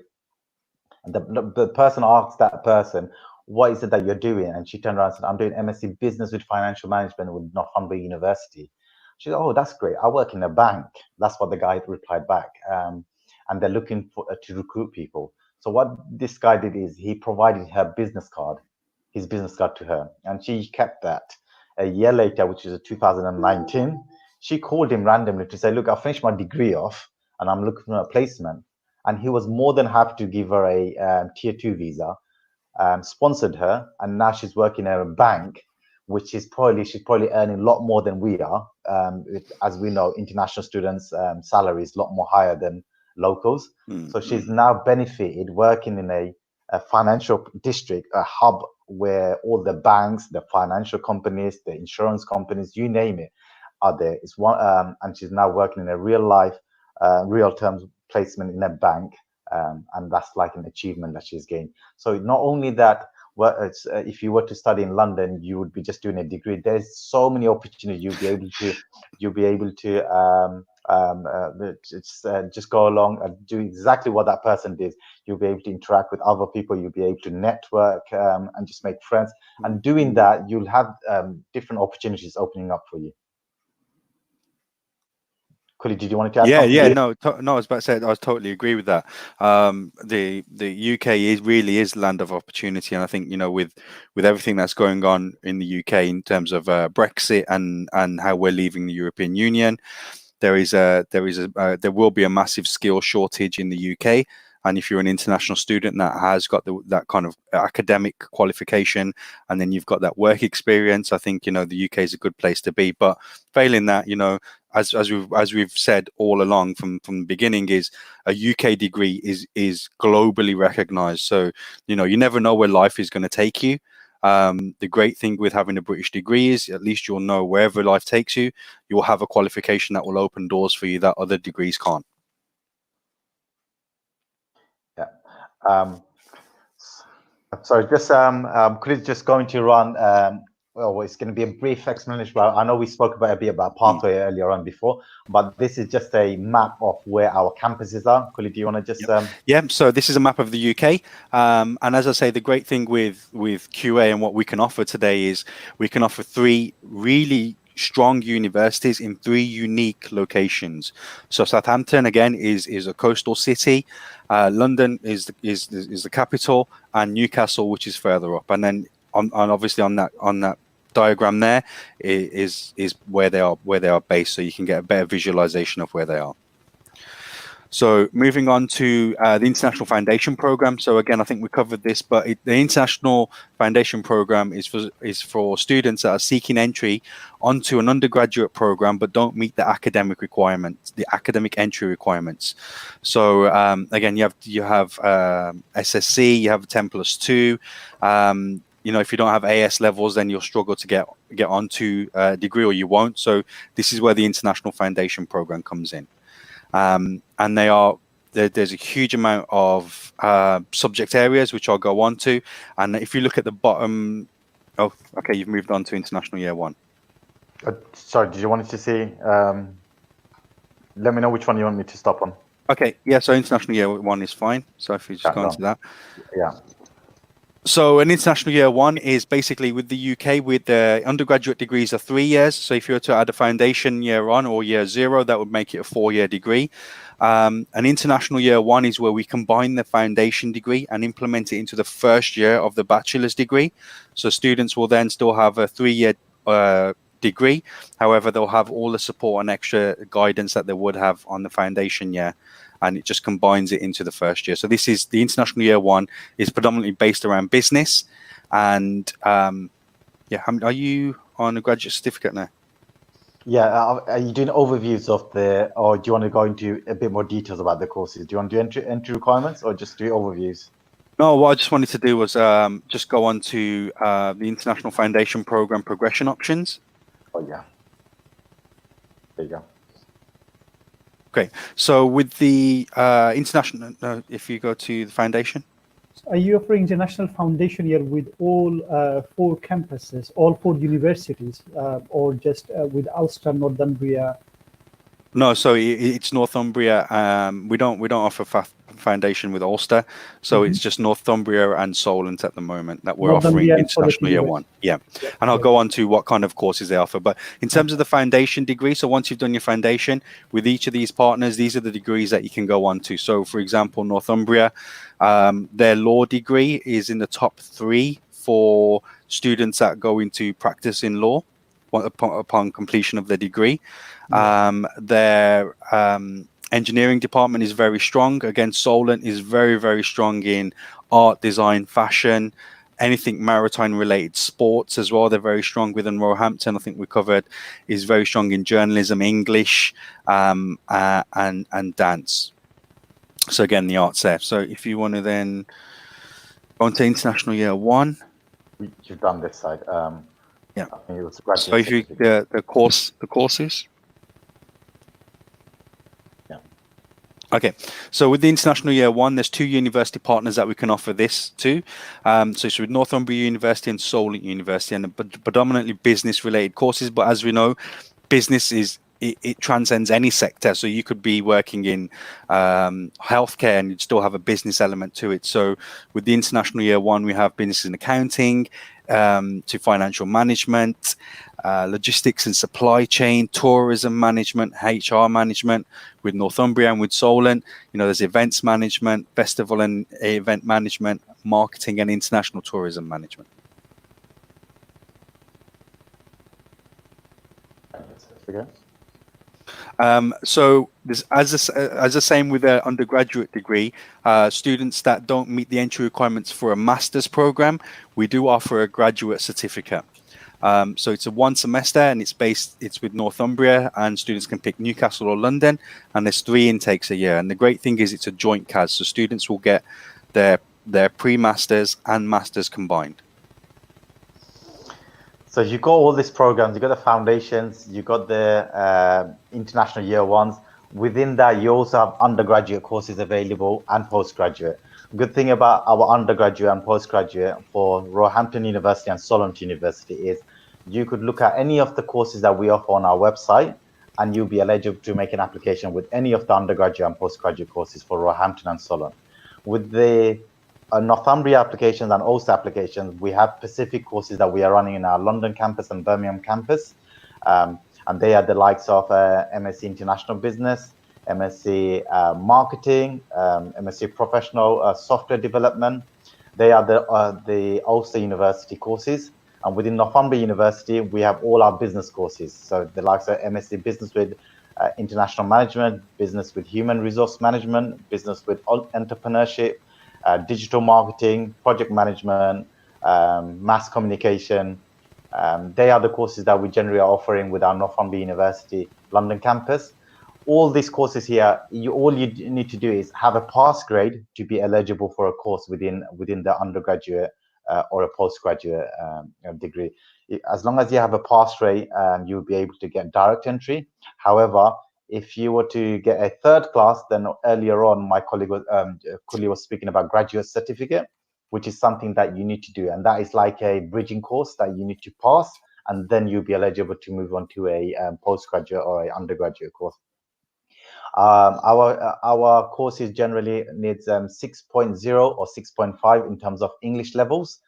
And the person asked that person, what is it that you're doing? And she turned around and said, I'm doing MSc Business with Financial Management with Northumbria University. She said, oh, that's great. I work in a bank. That's what the guy replied back. And they're looking to recruit people. So what this guy did is he provided her business card. his business card to her, and she kept that. A year later, which is 2019, she called him randomly to say, look, I finished my degree off and I'm looking for a placement. And he was more than happy to give her a tier 2 visa, sponsored her, and now she's working at a bank, which is she's probably earning a lot more than we are. As we know, international students' salary is a lot more higher than locals. So she's now benefited working in a financial district, a hub where all the banks, the financial companies, the insurance companies, you name it, are there. It's one, and she's now working in a real terms placement in a bank, and that's like an achievement that she's gained. So not only that, if you were to study in London, you would be just doing a degree. There's so many opportunities you'll be able to just go along and do exactly what that person did. You'll be able to interact with other people. You'll be able to network and just make friends. And doing that, you'll have different opportunities opening up for you. Kully, did you want to add something? Yeah, no, I was about to say, I totally agree with that. The UK really is the land of opportunity, and I think, you know, with everything that's going on in the UK in terms of Brexit and how we're leaving the European Union, there will be a massive skill shortage in the UK. And if you're an international student that has got that kind of academic qualification, and then you've got that work experience, I think, you know, the UK is a good place to be. But failing that, you know, as we've said all along from the beginning, is a UK degree is globally recognized. So, you know, you never know where life is going to take you. The great thing with having a British degree is at least you'll know wherever life takes you, you'll have a qualification that will open doors for you that other degrees can't. Yeah. Sorry, just Chris just going to run. Well, it's going to be a brief explanation. But I know we spoke a bit about pathway earlier on before, but this is just a map of where our campuses are. Kully, do you want to just? Yeah. So this is a map of the UK, and as I say, the great thing with QA and what we can offer today is we can offer 3 really strong universities in 3 unique locations. So Southampton again is a coastal city, London is the capital, and Newcastle, which is further up. And then obviously on that diagram there is where they are based, so you can get a better visualization of where they are. So moving on to the International Foundation Program. So again, I think we covered this, but the International Foundation Program is for students that are seeking entry onto an undergraduate program but don't meet the academic requirements, the academic entry requirements. So again, you have SSC, you have 10+2. You know, if you don't have AS levels, then you'll struggle to get onto a degree, or you won't. So this is where the International Foundation Program comes in. And there's a huge amount of subject areas, which I'll go on to. And if you look at the bottom, oh, okay, you've moved on to International Year 1. Sorry, did you want to see? Let me know which one you want me to stop on. Okay, yeah, so International Year 1 is fine. So if you just go on to that. Yeah. So an International Year 1 is basically with the UK, with the undergraduate degrees are 3 years. So if you were to add a foundation year on or year 0, that would make it a 4-year degree. An International Year 1 is where we combine the foundation degree and implement it into the first year of the bachelor's degree. So students will then still have a 3-year degree. However, they'll have all the support and extra guidance that they would have on the foundation year, and it just combines it into the first year. So this is the International Year 1 is predominantly based around business. And yeah, Hamid, are you on a graduate certificate now? Yeah, are you doing overviews of or do you want to go into a bit more details about the courses? Do you want to do entry requirements or just do overviews? No, what I just wanted to do was just go on to the International Foundation Program progression options. Oh yeah, there you go. Great. So with the international, if you go to the foundation. Are you offering international foundation year with all 4 campuses, all 4 universities, or just with Ulster, Northumbria? No, so it's Northumbria. We don't offer foundation with Ulster, so it's just Northumbria and Solent at the moment that we're offering International Year 1. Yeah, and I'll go on to what kind of courses they offer. But in terms of the foundation degree, so once you've done your foundation with each of these partners, these are the degrees that you can go on to. So, for example, Northumbria, their law degree is in the top 3 for students that go into practice in law upon completion of their degree. Their engineering department is very strong. Again, Solent is very, very strong in art, design, fashion, anything maritime related, sports as well. They're very strong within Roehampton. I think we covered is very strong in journalism, English, and dance. So again, the arts there. So if you want to then go on to international year one. You've done this side. Yeah. I think it was So if you the courses. Yeah. Okay. So with the international year one, there's 2 university partners that we can offer this to. So it's with Northumbria University and Solent University, and predominantly business related courses. But as we know, business it transcends any sector. So you could be working in healthcare and you'd still have a business element to it. So with the international year one, we have business and accounting, to financial management, logistics and supply chain, tourism management, HR management. With Northumbria and with Solent, there's events management, festival and event management, marketing and international tourism management. So this, as the same with the undergraduate degree, students that don't meet the entry requirements for a master's program, we do offer a graduate certificate. So it's a 1 semester and it's with Northumbria, and students can pick Newcastle or London, and there's 3 intakes a year. And the great thing is it's a joint CAS, so students will get their pre-masters and masters combined. So you got all these programs, you got the foundations, you got the international year ones. Within that, you also have undergraduate courses available and postgraduate. Good thing about our undergraduate and postgraduate for Roehampton University and Solent University is you could look at any of the courses that we offer on our website, and you'll be eligible to make an application with any of the undergraduate and postgraduate courses for Roehampton and Solent. With the Northumbria applications and Ulster applications, we have specific courses that we are running in our London campus and Birmingham campus, and they are the likes of MSc International Business, MSc Marketing, MSc Professional Software Development. They are the Ulster University courses, and within Northumbria University, we have all our business courses. So the likes of MSc Business with International Management, Business with Human Resource Management, Business with Entrepreneurship, digital marketing, project management, mass communication. They are the courses that we generally are offering with our Northumbria University London campus. All these courses here, all you need to do is have a pass grade to be eligible for a course within the undergraduate or a postgraduate degree. As long as you have a pass rate, you'll be able to get direct entry. However, if you were to get a 3rd class, then earlier on, my colleague Kully was speaking about graduate certificate, which is something that you need to do. And that is like a bridging course that you need to pass, and then you'll be eligible to move on to a postgraduate or a undergraduate course. Our courses generally needs 6.0 or 6.5 in terms of English levels.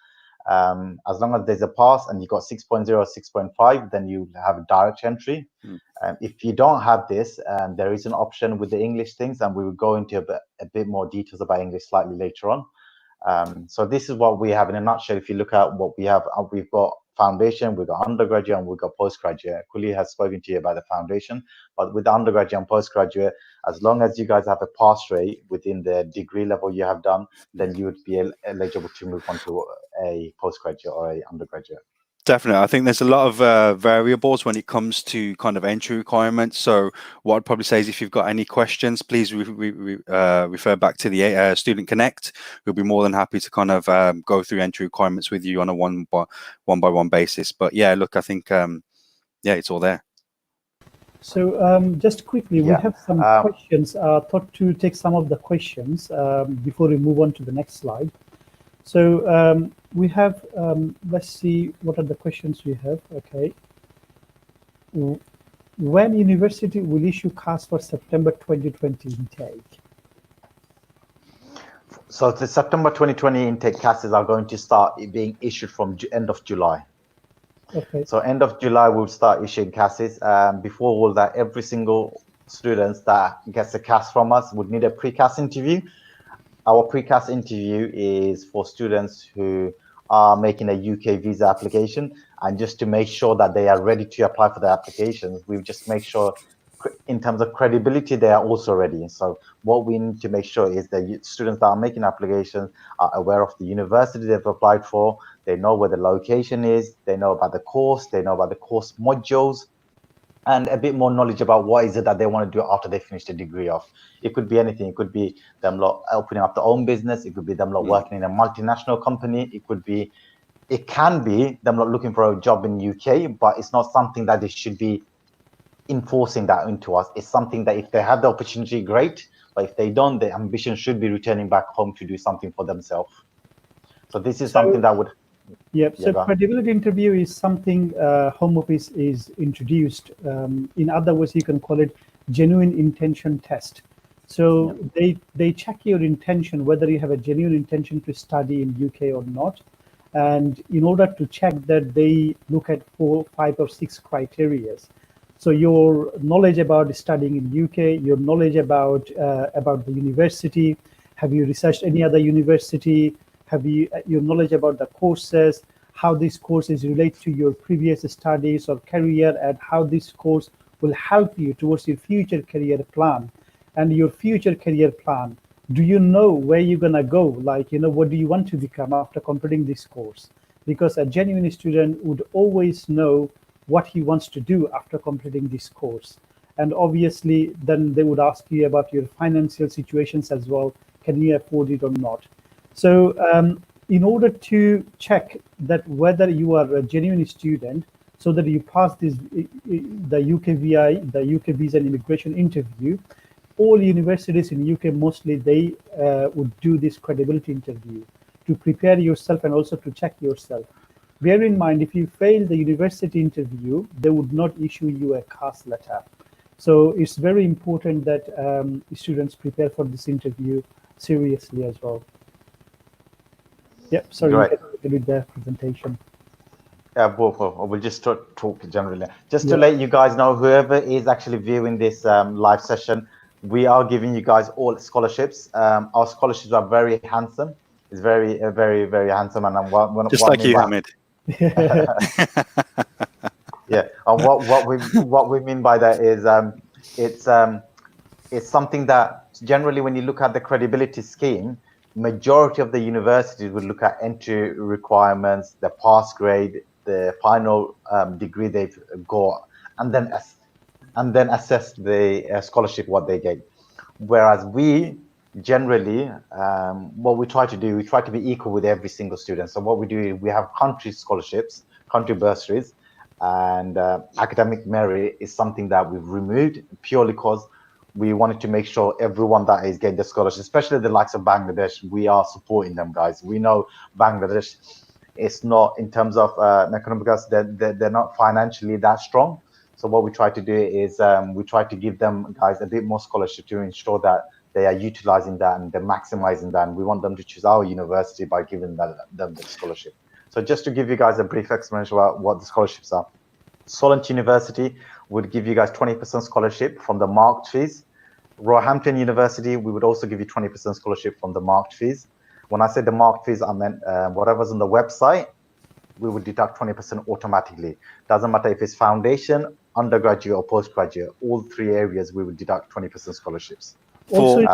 As long as there's a pass and you got 6.0 or 6.5, then you have direct entry. If you don't have this, there is an option with the English things, and we will go into a bit more details about English slightly later on. So this is what we have in a nutshell. If you look at what we have, we've got foundation, we've got undergraduate, and we've got postgraduate. Kully has spoken to you about the foundation, but with the undergraduate and postgraduate, as long as you guys have a pass rate within the degree level you have done, then you would be eligible to move on to a postgraduate or a undergraduate. Definitely. I think there's a lot of variables when it comes to kind of entry requirements. So what I'd probably say is if you've got any questions, please refer back to the Student Connect. We'll be more than happy to kind of go through entry requirements with you on a one by one basis. But yeah, look, I think, it's all there. So just quickly, we have some questions. Thought to take some of the questions before we move on to the next slide. So we have, let's see, what are the questions we have? Okay. When university will issue CAS for September 2020 intake? So the September 2020 intake CASs are going to start being issued from end of July. Okay. So end of July, we'll start issuing CASs. Before all that, every single student that gets a CAS from us would need a pre-CAS interview. Our pre-CAS interview is for students who are making a UK visa application, and just to make sure that they are ready to apply for the applications, we just make sure in terms of credibility, they are also ready. So what we need to make sure is that students that are making applications are aware of the university they've applied for, they know where the location is, they know about the course, they know about the course modules, and a bit more knowledge about what is it that they want to do after they finish the degree off. It could be anything. It could be them lot opening up their own business. It could be them lot working in a multinational company. It can be them lot looking for a job in UK, but it's not something that they should be enforcing that into us. It's something that if they have the opportunity, great. But if they don't, the ambition should be returning back home to do something for themselves. So this is something that would... So credibility interview is something Home Office is introduced. In other words, you can call it genuine intention test. So they check your intention, whether you have a genuine intention to study in UK or not. And in order to check that, they look at 4, 5, or 6 criteria. So your knowledge about studying in UK, your knowledge about the university, have you researched any other university? Have you your knowledge about the courses, how these courses relate to your previous studies or career, and how this course will help you towards your future career plan. And your future career plan, do you know where you're gonna go? Like, what do you want to become after completing this course? Because a genuine student would always know what he wants to do after completing this course. And obviously, then they would ask you about your financial situations as well. Can you afford it or not? So in order to check that whether you are a genuine student, so that you pass the UKVI, the UK Visa and Immigration interview, all universities in UK mostly, they would do this credibility interview to prepare yourself and also to check yourself. Bear in mind, if you fail the university interview, they would not issue you a CAS letter. So it's very important that students prepare for this interview seriously as well. Yep, sorry, Right. with the presentation. Yeah, we'll just talk generally. Just to let you guys know, whoever is actually viewing this live session, we are giving you guys all scholarships. Our scholarships are very handsome. It's very, very, very handsome. And just like you, Hamid. Yeah, and what we mean by that is it's something that generally, when you look at the credibility scheme, majority of the universities would look at entry requirements, the pass grade, the final degree they've got, and then assess the scholarship what they get. Whereas we generally, what we try to do, we try to be equal with every single student. So what we do is we have country scholarships, country bursaries, and academic merit is something that we've removed purely because we wanted to make sure everyone that is getting the scholarship, especially the likes of Bangladesh, we are supporting them, guys. We know Bangladesh is not, in terms of economic, they're not financially that strong. So what we try to do is we try to give them, guys, a bit more scholarship to ensure that they are utilizing that and they're maximizing that. And we want them to choose our university by giving them the scholarship. So just to give you guys a brief explanation about what the scholarships are. Solent University would give you guys 20% scholarship from the marked fees. Roehampton University, we would also give you 20% scholarship from the marked fees. When I say the marked fees, I meant whatever's on the website, we would deduct 20% automatically. Doesn't matter if it's foundation, undergraduate, or postgraduate. All 3 areas, we would deduct 20% scholarships. Sorry,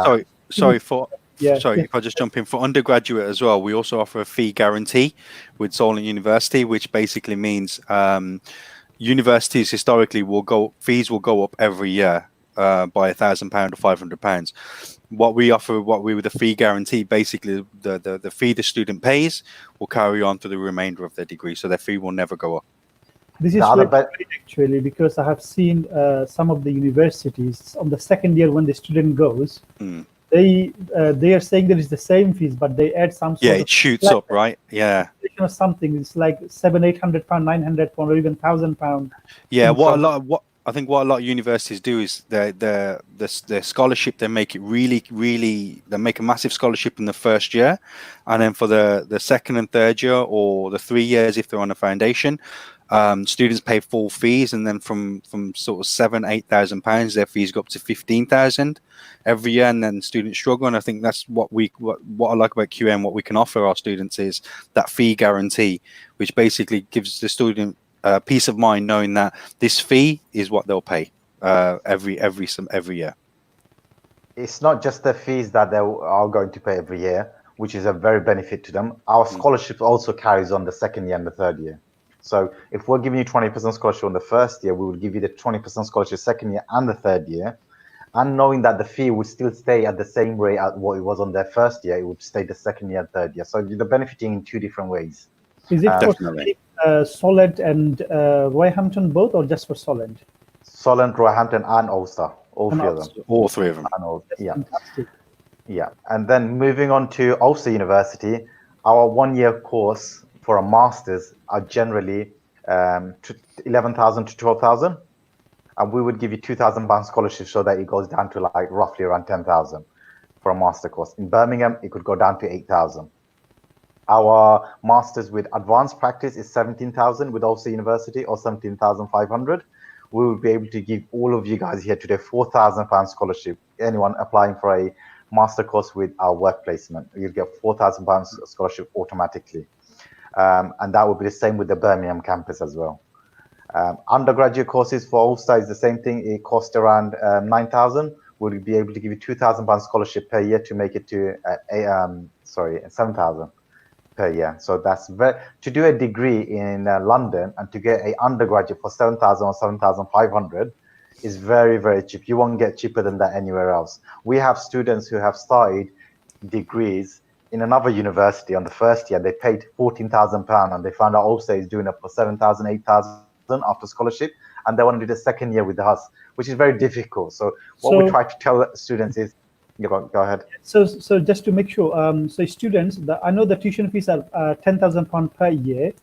if I just jump in, for undergraduate as well, we also offer a fee guarantee with Solent University, which basically means universities historically fees will go up every year by £1,000 or £500. What we offer, with the fee guarantee, basically the fee the student pays will carry on to the remainder of their degree, so their fee will never go up. This is great actually, because I have seen some of the universities on the second year when the student goes, they are saying that it's the same fees, but they add some sort of, it shoots up, right? Yeah, or something. It's like £700, £800, £900, or even £1,000. Yeah, I think what a lot of universities do is the scholarship, they make it they make a massive scholarship in the first year, and then for the second and third year, or the 3 years if they're on a foundation, Students pay full fees, and then from sort of £7,000-8,000, their fees go up to 15,000 every year, and then students struggle. And I think that's what I like about QM. What we can offer our students is that fee guarantee, which basically gives the student peace of mind knowing that this fee is what they'll pay every year. It's not just the fees that they are going to pay every year, which is a very benefit to them. Our scholarship also carries on the second year and the third year. So if we're giving you 20% scholarship on the first year, we will give you the 20% scholarship second year and the third year. And knowing that the fee would still stay at the same rate at what it was on their first year, it would stay the second year and third year. So you're benefiting in two different ways. Is it for Definitely. Solent and Roehampton both, or just for Solent? Solent, Roehampton, and Ulster, all And three of them. All three of them. And yeah. Fantastic. Yeah, and then moving on to Ulster University, our one-year course for a master's are generally 11,000 to 12,000, and we would give you £2,000 scholarship so that it goes down to like roughly around 10,000 for a master course. In Birmingham, it could go down to 8,000. Our master's with advanced practice is 17,000 with Ulster University, or 17,500. We will be able to give all of you guys here today £4,000 scholarship. Anyone applying for a master course with our work placement, you'll get £4,000 scholarship automatically. And that will be the same with the Birmingham campus as well. Undergraduate courses for Ulster is the same thing. It costs around 9,000. We'll be able to give you £2,000 scholarship per year to make it to 7,000 per year. So that's to do a degree in London and to get an undergraduate for 7,000 or 7,500 is very, very cheap. You won't get cheaper than that anywhere else. We have students who have started degrees in another university on the first year. They paid £14,000 and they found out Ulster is doing it for 7,000, 8,000 after scholarship, and they want to do the second year with us, which is very difficult. So what we try to tell students is, go ahead. So just to make sure, so students, I know the tuition fees are £10,000 per year.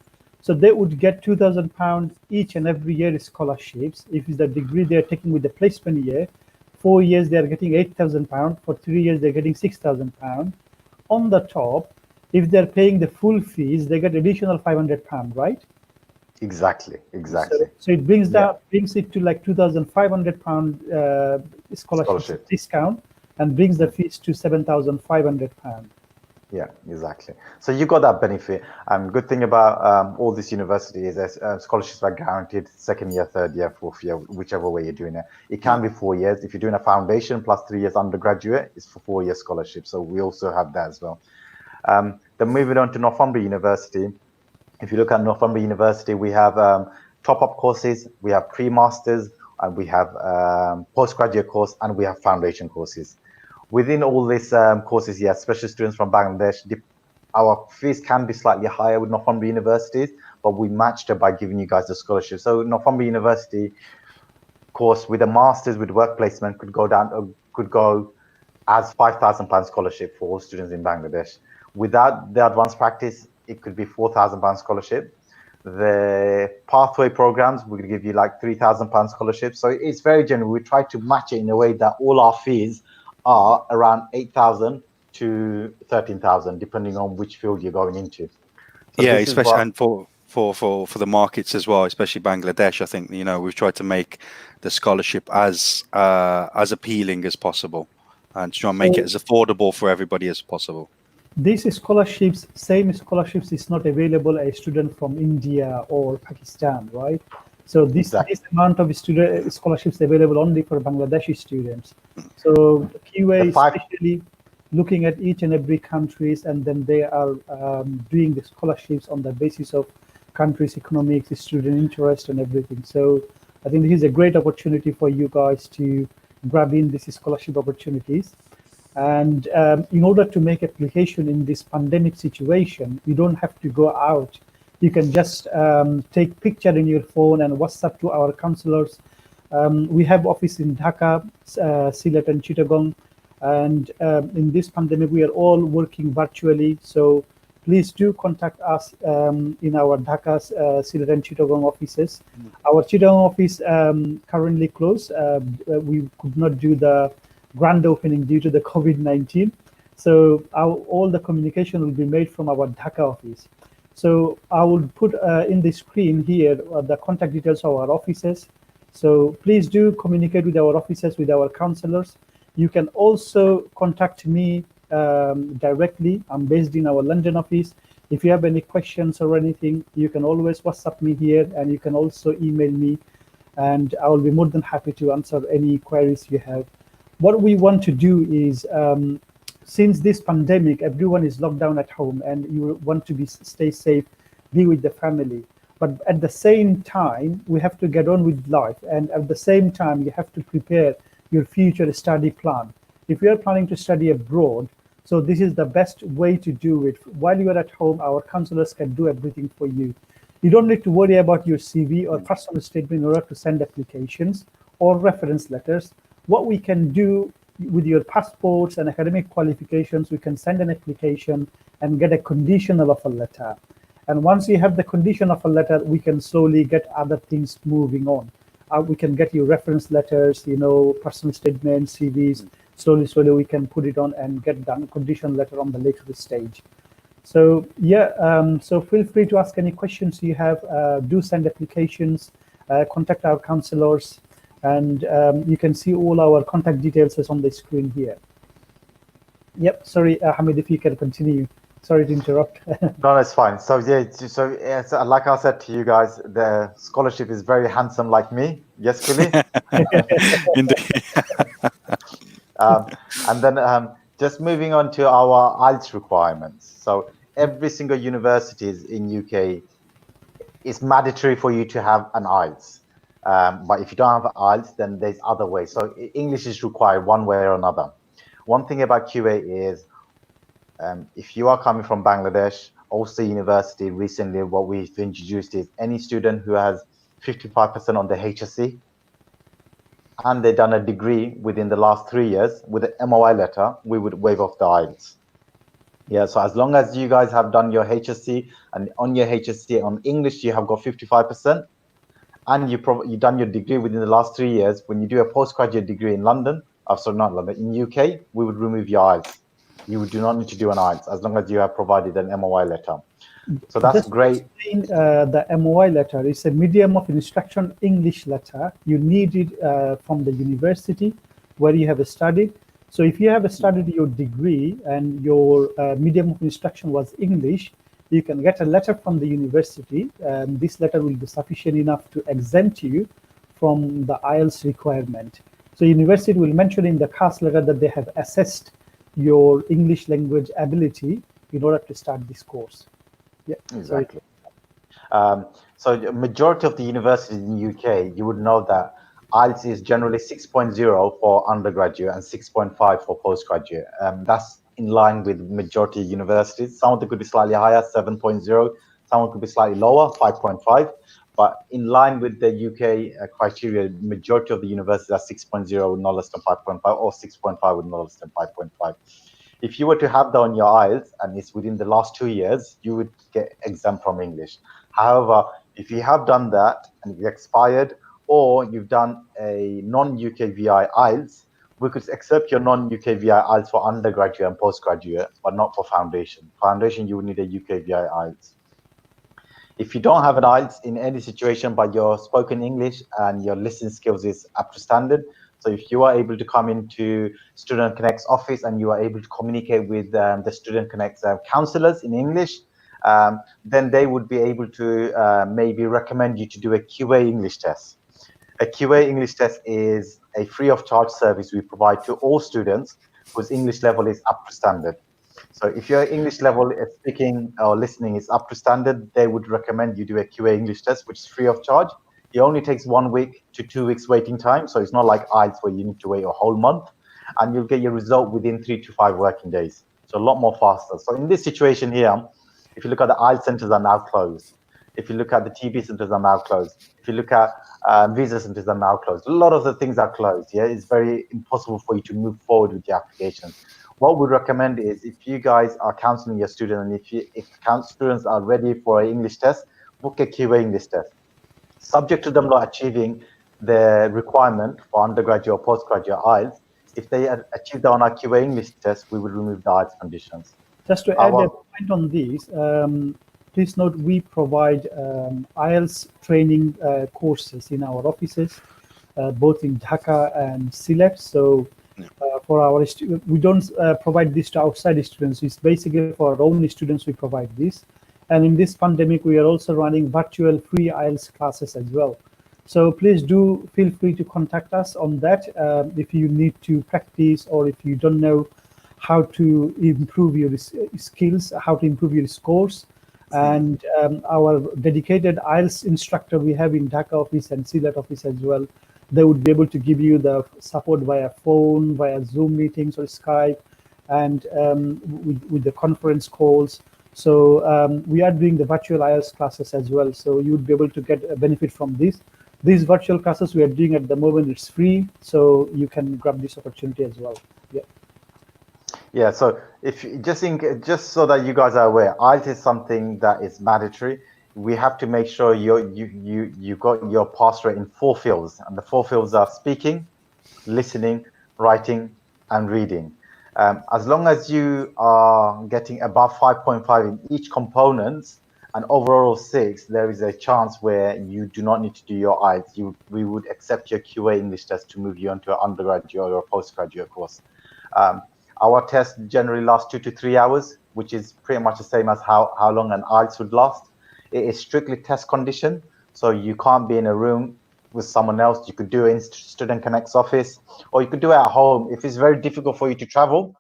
So they would get £2,000 each and every year is scholarships. If it's the degree they're taking with the placement year, 4 years they're getting £8,000. For 3 years they're getting £6,000. On the top, if they're paying the full fees, they get additional £500, right? Exactly. So it brings it to like £2,500 scholarship discount, and brings the fees to £7,500. Yeah, exactly. So you got that benefit. Good thing about all these universities is scholarships are guaranteed second year, third year, fourth year, whichever way you're doing it. It can be 4 years. If you're doing a foundation plus 3 years undergraduate, it's for 4 year scholarship. So we also have that as well. Then moving on to Northumbria University. If you look at Northumbria University, we have top-up courses, we have pre-masters, and we have postgraduate course, and we have foundation courses. Within all these courses, especially students from Bangladesh, our fees can be slightly higher with Northumbria universities, but we matched it by giving you guys the scholarship. So Northumbria University course with a master's with work placement could go as £5,000 scholarship for all students in Bangladesh. Without the advanced practice, it could be £4,000 scholarship. The pathway programs, we could give you like £3,000 scholarship. So it's very general. We try to match it in a way that all our fees are around 8,000 to 13,000, depending on which field you're going into. So especially and for the markets as well, especially Bangladesh. I think we've tried to make the scholarship as appealing as possible, and to try and make it as affordable for everybody as possible. These scholarships, same scholarships, is not available a student from India or Pakistan, right? So this amount of student scholarships available only for Bangladeshi students. So QA is especially looking at each and every countries, and then they are doing the scholarships on the basis of country's economics, student interest, and everything. So I think this is a great opportunity for you guys to grab in these scholarship opportunities. And in order to make application in this pandemic situation, you don't have to go out. You can just take picture in your phone and WhatsApp to our counselors. We have office in Dhaka, Sylhet, and Chittagong. And in this pandemic, we are all working virtually. So please do contact us in our Dhaka, Sylhet, and Chittagong offices. Our Chittagong office currently closed. We could not do the grand opening due to the COVID-19. So all the communication will be made from our Dhaka office. So I will put in the screen here the contact details of our offices. So please do communicate with our offices, with our counselors. You can also contact me directly. I'm based in our London office. If you have any questions or anything, you can always WhatsApp me here, and you can also email me, and I will be more than happy to answer any queries you have. What we want to do is, since this pandemic, everyone is locked down at home, and you want to stay safe, be with the family. But at the same time, we have to get on with life, and at the same time, you have to prepare your future study plan. If you are planning to study abroad, so this is the best way to do it. While you are at home, our counselors can do everything for you. You don't need to worry about your CV or personal statement in order to send applications or reference letters. What we can do with your passports and academic qualifications, we can send an application and get a conditional offer letter. And once you have the condition offer letter, we can slowly get other things moving on. We can get you reference letters, personal statements, CVs. Slowly we can put it on and get done condition letter on the later stage. So yeah, so feel free to ask any questions you have. Do send applications, contact our counselors, and you can see all our contact details is on the screen here. Yep, sorry, Hamid, if you can continue. Sorry to interrupt. No, that's fine. So yeah, so like I said to you guys, the scholarship is very handsome like me. Yes, Kully? Indeed. And then just moving on to our IELTS requirements. So every single university in UK is mandatory for you to have an IELTS. But if you don't have IELTS, then there's other ways. So English is required one way or another. One thing about QA is if you are coming from Bangladesh, Ulster University, recently what we've introduced is any student who has 55% on the HSC and they've done a degree within the last 3 years with an MOI letter, we would waive off the IELTS. Yeah, so as long as you guys have done your HSC, and on your HSC on English you have got 55%, and you've done your degree within the last 3 years, when you do a postgraduate degree in London, sorry, not London, in UK, we would remove your IELTS. You do not need to do an IELTS as long as you have provided an MOI letter. So that's just great. Explain, the MOI letter is a medium of instruction English letter. You need it from the university where you have studied. So if you have studied your degree and your medium of instruction was English, you can get a letter from the university, and this letter will be sufficient enough to exempt you from the IELTS requirement. So university will mention in the CAS letter that they have assessed your English language ability in order to start this course. Yeah, exactly. So the majority of the universities in UK, you would know that IELTS is generally 6.0 for undergraduate and 6.5 for postgraduate. That's in line with majority universities. Some of them could be slightly higher, 7.0. Some could be slightly lower, 5.5. But in line with the UK criteria, majority of the universities are 6.0 with no less than 5.5 or 6.5 with no less than 5.5. If you were to have that on your IELTS and it's within the last 2 years, you would get exempt from English. However, if you have done that and it's expired, or you've done a non-UK VI IELTS, we could accept your non-UK VI IELTS for undergraduate and postgraduate, but not for foundation. Foundation, you would need a UK VI IELTS. If you don't have an IELTS in any situation, but your spoken English and your listening skills is up to standard, so if you are able to come into Student Connect's office and you are able to communicate with the Student Connect's counselors in English, then they would be able to maybe recommend you to do a QA English test. A QA English test is a free of charge service we provide to all students whose English level is up to standard. So if your English level is speaking or listening is up to standard, they would recommend you do a QA English test, which is free of charge. It only takes 1 week to 2 weeks waiting time. So it's not like IELTS where you need to wait a whole month, and you'll get your result within 3 to 5 working days. So a lot more faster. So in this situation here, if you look at the IELTS centers are now closed. If you look at the TB centers are now closed. If you look at visa centers are now closed. A lot of the things are closed. Yeah, it's very impossible for you to move forward with your application. What we recommend is if you guys are counseling your student, and if students are ready for an English test, book a QA English test. Subject to them not achieving the requirement for undergraduate or postgraduate IELTS, if they achieve that on our QA English test, we will remove the IELTS conditions. Just to add a point on these, please note we provide IELTS training courses in our offices, both in Dhaka and Sylhet. So for our students, we don't provide this to outside students. It's basically for our own students we provide this. And in this pandemic, we are also running virtual free IELTS classes as well. So please do feel free to contact us on that if you need to practice or if you don't know how to improve your skills, how to improve your scores. And our dedicated IELTS instructor we have in Dhaka office and Sylhet office as well. They would be able to give you the support via phone, via Zoom meetings or Skype, and with the conference calls. So we are doing the virtual IELTS classes as well. So you would be able to get a benefit from this. These virtual classes we are doing at the moment, it's free. So you can grab this opportunity as well. Yeah. Yeah, so if just so that you guys are aware, IELTS is something that is mandatory. We have to make sure you got your pass rate in 4 fields, and the 4 fields are speaking, listening, writing, and reading. As long as you are getting above 5.5 in each component and overall 6, there is a chance where you do not need to do your IELTS. We would accept your QA English test to move you onto an undergraduate or a postgraduate course. Our test generally lasts 2 to 3 hours, which is pretty much the same as how long an IELTS would last. It is strictly test condition, so you can't be in a room with someone else. You could do it in Student Connect's office, or you could do it at home. If it's very difficult for you to travel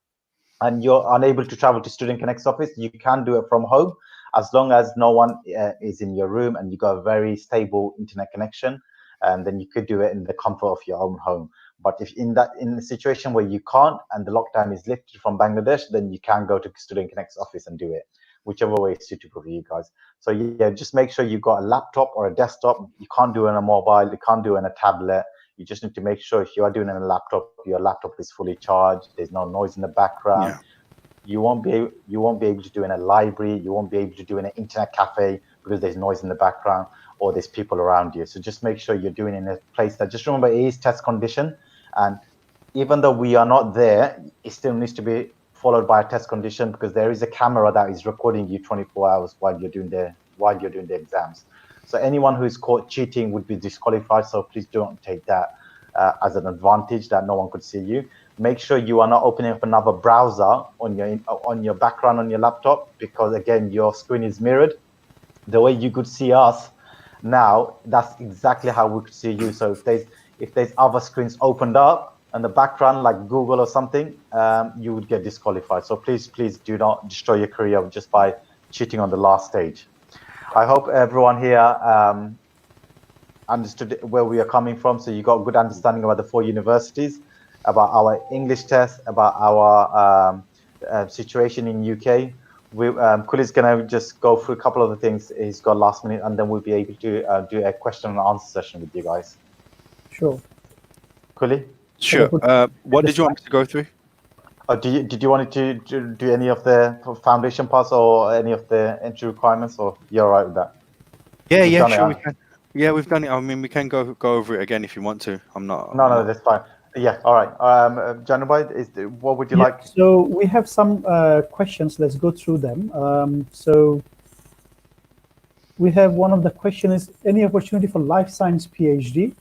and you're unable to travel to Student Connect's office, you can do it from home, as long as no one is in your room and you got a very stable internet connection, and then you could do it in the comfort of your own home. But if in the situation where you can't and the lockdown is lifted from Bangladesh, then you can go to Student Connect's office and do it, whichever way is suitable for you guys. So yeah, just make sure you've got a laptop or a desktop. You can't do it on a mobile, you can't do it on a tablet. You just need to make sure if you are doing it on a laptop, your laptop is fully charged, there's no noise in the background. Yeah. You won't be able to do it in a library, you won't be able to do it in an internet cafe because there's noise in the background or there's people around you. So just make sure you're doing it in a place that, just remember, it is test condition. And even though we are not there, it still needs to be followed by a test condition, because there is a camera that is recording you 24 hours while you're doing the exams. So anyone who is caught cheating would be disqualified. So please don't take that as an advantage that no one could see you. Make sure you are not opening up another browser on your background on your laptop, because again, your screen is mirrored. The way you could see us now, that's exactly how we could see you. So if there's other screens opened up and the background like Google or something, you would get disqualified. So please do not destroy your career just by cheating on the last stage. I hope everyone here understood where we are coming from. So you got a good understanding about the 4 universities, about our English test, about our situation in UK. Kully's gonna just go through a couple of the things he's got last minute, and then we'll be able to do a question and answer session with you guys. Sure. Kully? Sure. What did you want me to go through? Did you want to do any of the foundation parts or any of the entry requirements, or you're all right with that? Yeah, sure, we can. Yeah, we've done it. I mean, we can go over it again if you want to. No, that's fine. Yeah, all right. Janubhai, what would you like? So we have some questions. Let's go through them. So we have one of the questions is, any opportunity for life science PhD?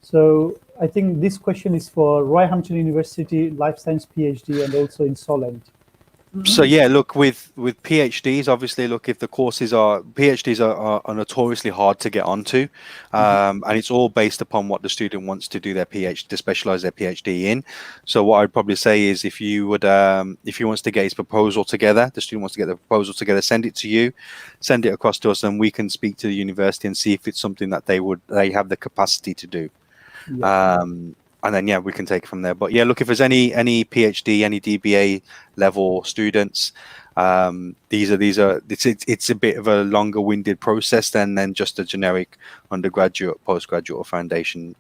So I think this question is for Roehampton University Life Science PhD and also in Solent. So yeah, look, with PhDs, obviously, look, if the PhDs are notoriously hard to get onto, and it's all based upon what the student wants to do their PhD, to specialize their PhD in. So what I'd probably say is, if he wants to get his proposal together, the student wants to get the proposal together, send it to you, send it across to us, and we can speak to the university and see if it's something that they have the capacity to do. Yeah. And then, yeah, we can take it from there. But yeah, look, if there's any PhD, any DBA level students, it's a bit of a longer winded process than just a generic undergraduate, postgraduate or foundation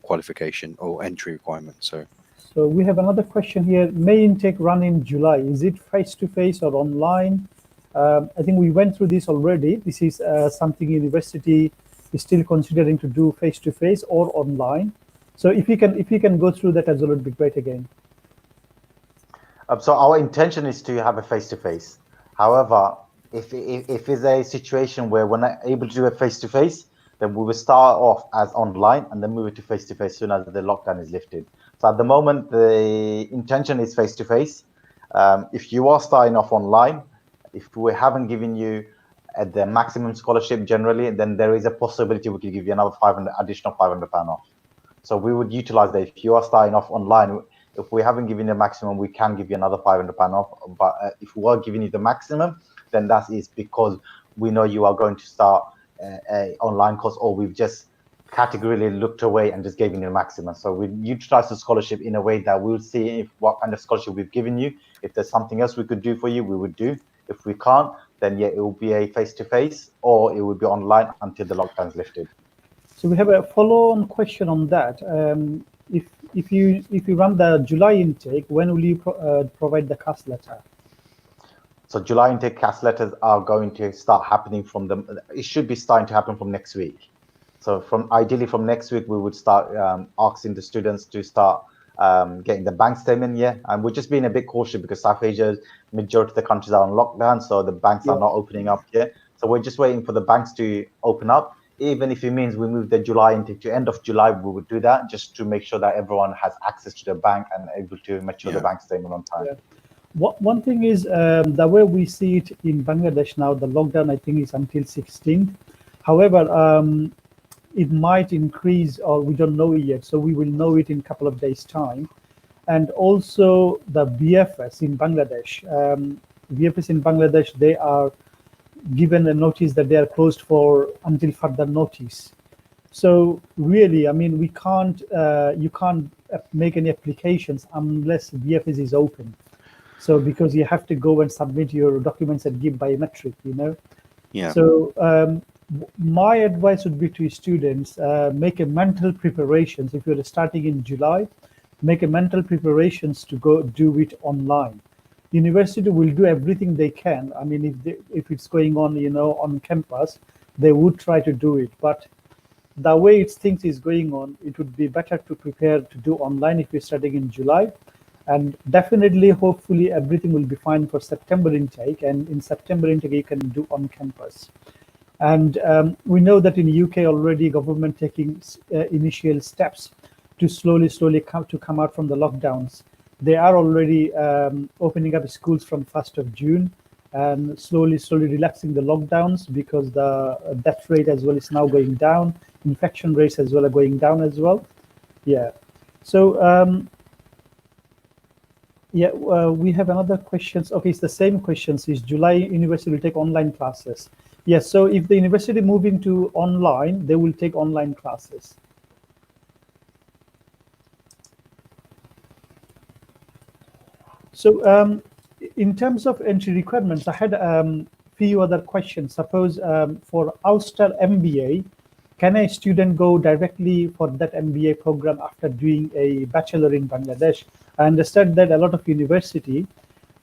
qualification or entry requirement. So we have another question here. May intake run in July. Is it face-to-face or online? I think we went through this already. This is something university is still considering to do face-to-face or online. So if you can go through that as well, it would be great again. So our intention is to have a face-to-face. However, if it's a situation where we're not able to do it face to face, then we will start off as online and then move it to face to face soon as the lockdown is lifted. So at the moment, the intention is face to face. If you are starting off online, if we haven't given you the maximum scholarship generally, then there is a possibility we could give you another additional £500 off. So we would utilize that. If you are starting off online, if we haven't given you the maximum, we can give you another £500 off. But if we are giving you the maximum, then that is because we know you are going to start a online course, or we've just categorically looked away and just gave you the maximum. So we utilize the scholarship in a way that we'll see if what kind of scholarship we've given you. If there's something else we could do for you, we would do. If we can't, then yeah, it will be a face-to-face or it will be online until the lockdown is lifted. So we have a follow-on question on that. If you run the July intake, when will you provide the CAS letter? So July intake CAS letters are going to start happening it should be starting to happen from next week. So ideally from next week, we would start asking the students to start getting the bank statement, yeah. And we're just being a bit cautious because South Asia, majority of the countries are on lockdown, so the banks are not opening up yet. So we're just waiting for the banks to open up. Even if it means we move the July intake to end of July, we would do that just to make sure that everyone has access to the bank and able to mature the bank statement on time. Yeah. One thing is the way we see it in Bangladesh now, the lockdown I think is until 16th. However, it might increase, or we don't know it yet, so we will know it in a couple of days' time. And also the VFS in Bangladesh. VFS in Bangladesh, they are given a notice that they are closed until further notice. So really, I mean, you can't make any applications unless VFS is open. So because you have to go and submit your documents and give biometric, you know. Yeah. So my advice would be to students, make a mental preparations. If you're starting in July, make a mental preparations to go do it online. University will do everything they can. I mean, if it's going on, you know, on campus, they would try to do it. But the way things is going on, it would be better to prepare to do online if you're studying in July. And definitely, hopefully, everything will be fine for September intake. And in September intake, you can do on campus. And we know that in UK already, government taking initial steps to slowly come out from the lockdowns. They are already opening up schools from 1st of June and slowly relaxing the lockdowns because the death rate as well is now going down. Infection rates as well are going down as well. Yeah. So, we have another questions. Okay, it's the same questions. Is July university will take online classes? Yes, so if the university moving to online, they will take online classes. So in terms of entry requirements, I had few other questions. Suppose for Ulster MBA, can a student go directly for that MBA program after doing a bachelor in Bangladesh? I understand that a lot of university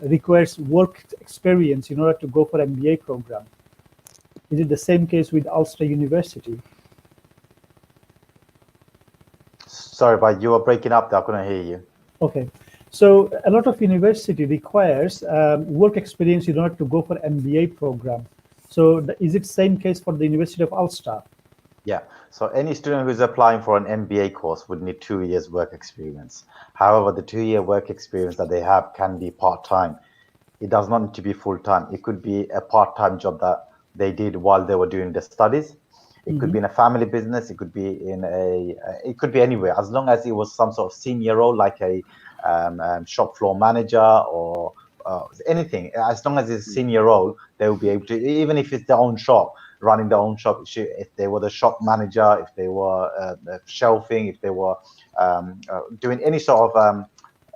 requires work experience in order to go for MBA program. Is it the same case with Ulster University? Sorry, but you were breaking up there. I couldn't hear you. Okay. So a lot of university requires work experience in order to go for MBA program. So is it same case for the University of Ulster? Yeah, so any student who's applying for an MBA course would need 2 years work experience. However, the 2-year work experience that they have can be part-time. It does not need to be full-time. It could be a part-time job that they did while they were doing their studies. It could be in a family business. It could be it could be anywhere, as long as it was some sort of senior role, like a shop floor manager or anything. As long as it's a senior role, they will be able to, even if it's their own shop, running their own shop. If they were the shop manager, if they were shelving, if they were doing any sort of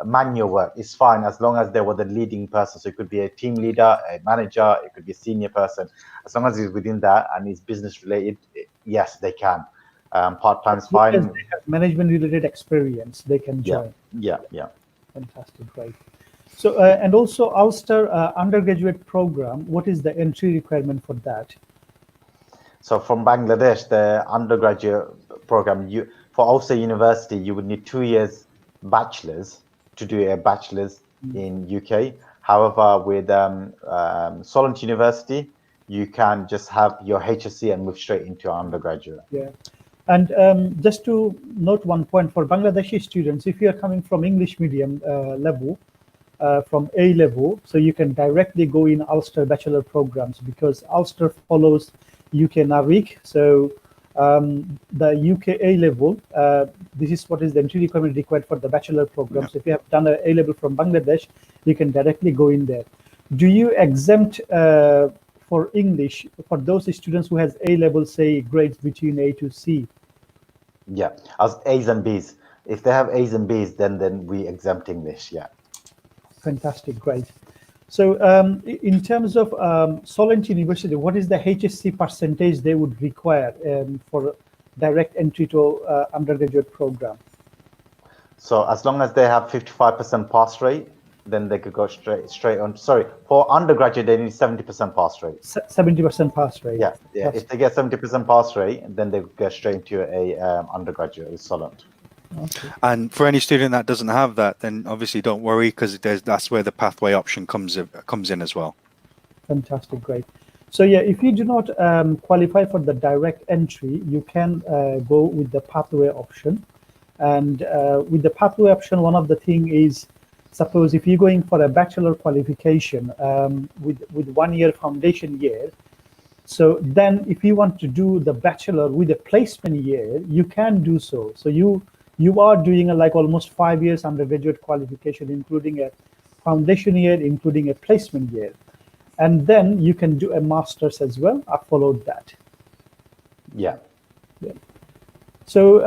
manual work, it's fine as long as they were the leading person. So it could be a team leader, a manager, it could be a senior person. As long as it's within that and it's business related, yes, they can. Part-time is fine. As they have management related experience, they can join. Yeah. Fantastic, right. So, and also Ulster undergraduate program, what is the entry requirement for that? So from Bangladesh, the undergraduate program, for Ulster University, you would need 2 years bachelor's to do a bachelor's in UK. However, with Solent University, you can just have your HSC and move straight into your undergraduate. Yeah. And just to note one point for Bangladeshi students, if you are coming from English medium level, from A level, so you can directly go in Ulster bachelor programs, because Ulster follows UK NAVIC. So the UK A level, this is what is the entry requirement required for the bachelor program. So if you have done an A level from Bangladesh, you can directly go in there. Do you exempt for English for those students who has A level, say grades between A to C? Yeah, as A's and B's. If they have A's and B's, then we exempt English. Yeah. Fantastic, great. So in terms of Solent University, what is the HSC percentage they would require for direct entry to undergraduate program? So as long as they have 55% pass rate, then they could go straight on. Sorry, for undergraduate, they need 70% pass rate. 70% pass rate. Yeah, yeah. If they get 70% pass rate, then they go straight into a undergraduate with Solent. Okay. And for any student that doesn't have that, then obviously don't worry, because that's where the pathway option comes in as well. Fantastic, great. So yeah, if you do not qualify for the direct entry, you can go with the pathway option. And with the pathway option, one of the thing is, suppose if you're going for a bachelor qualification with 1 year foundation year, so then if you want to do the bachelor with a placement year, you can do so. So you are doing like almost 5 years undergraduate qualification, including a foundation year, including a placement year. And then you can do a master's as well. I followed that. Yeah. Yeah. So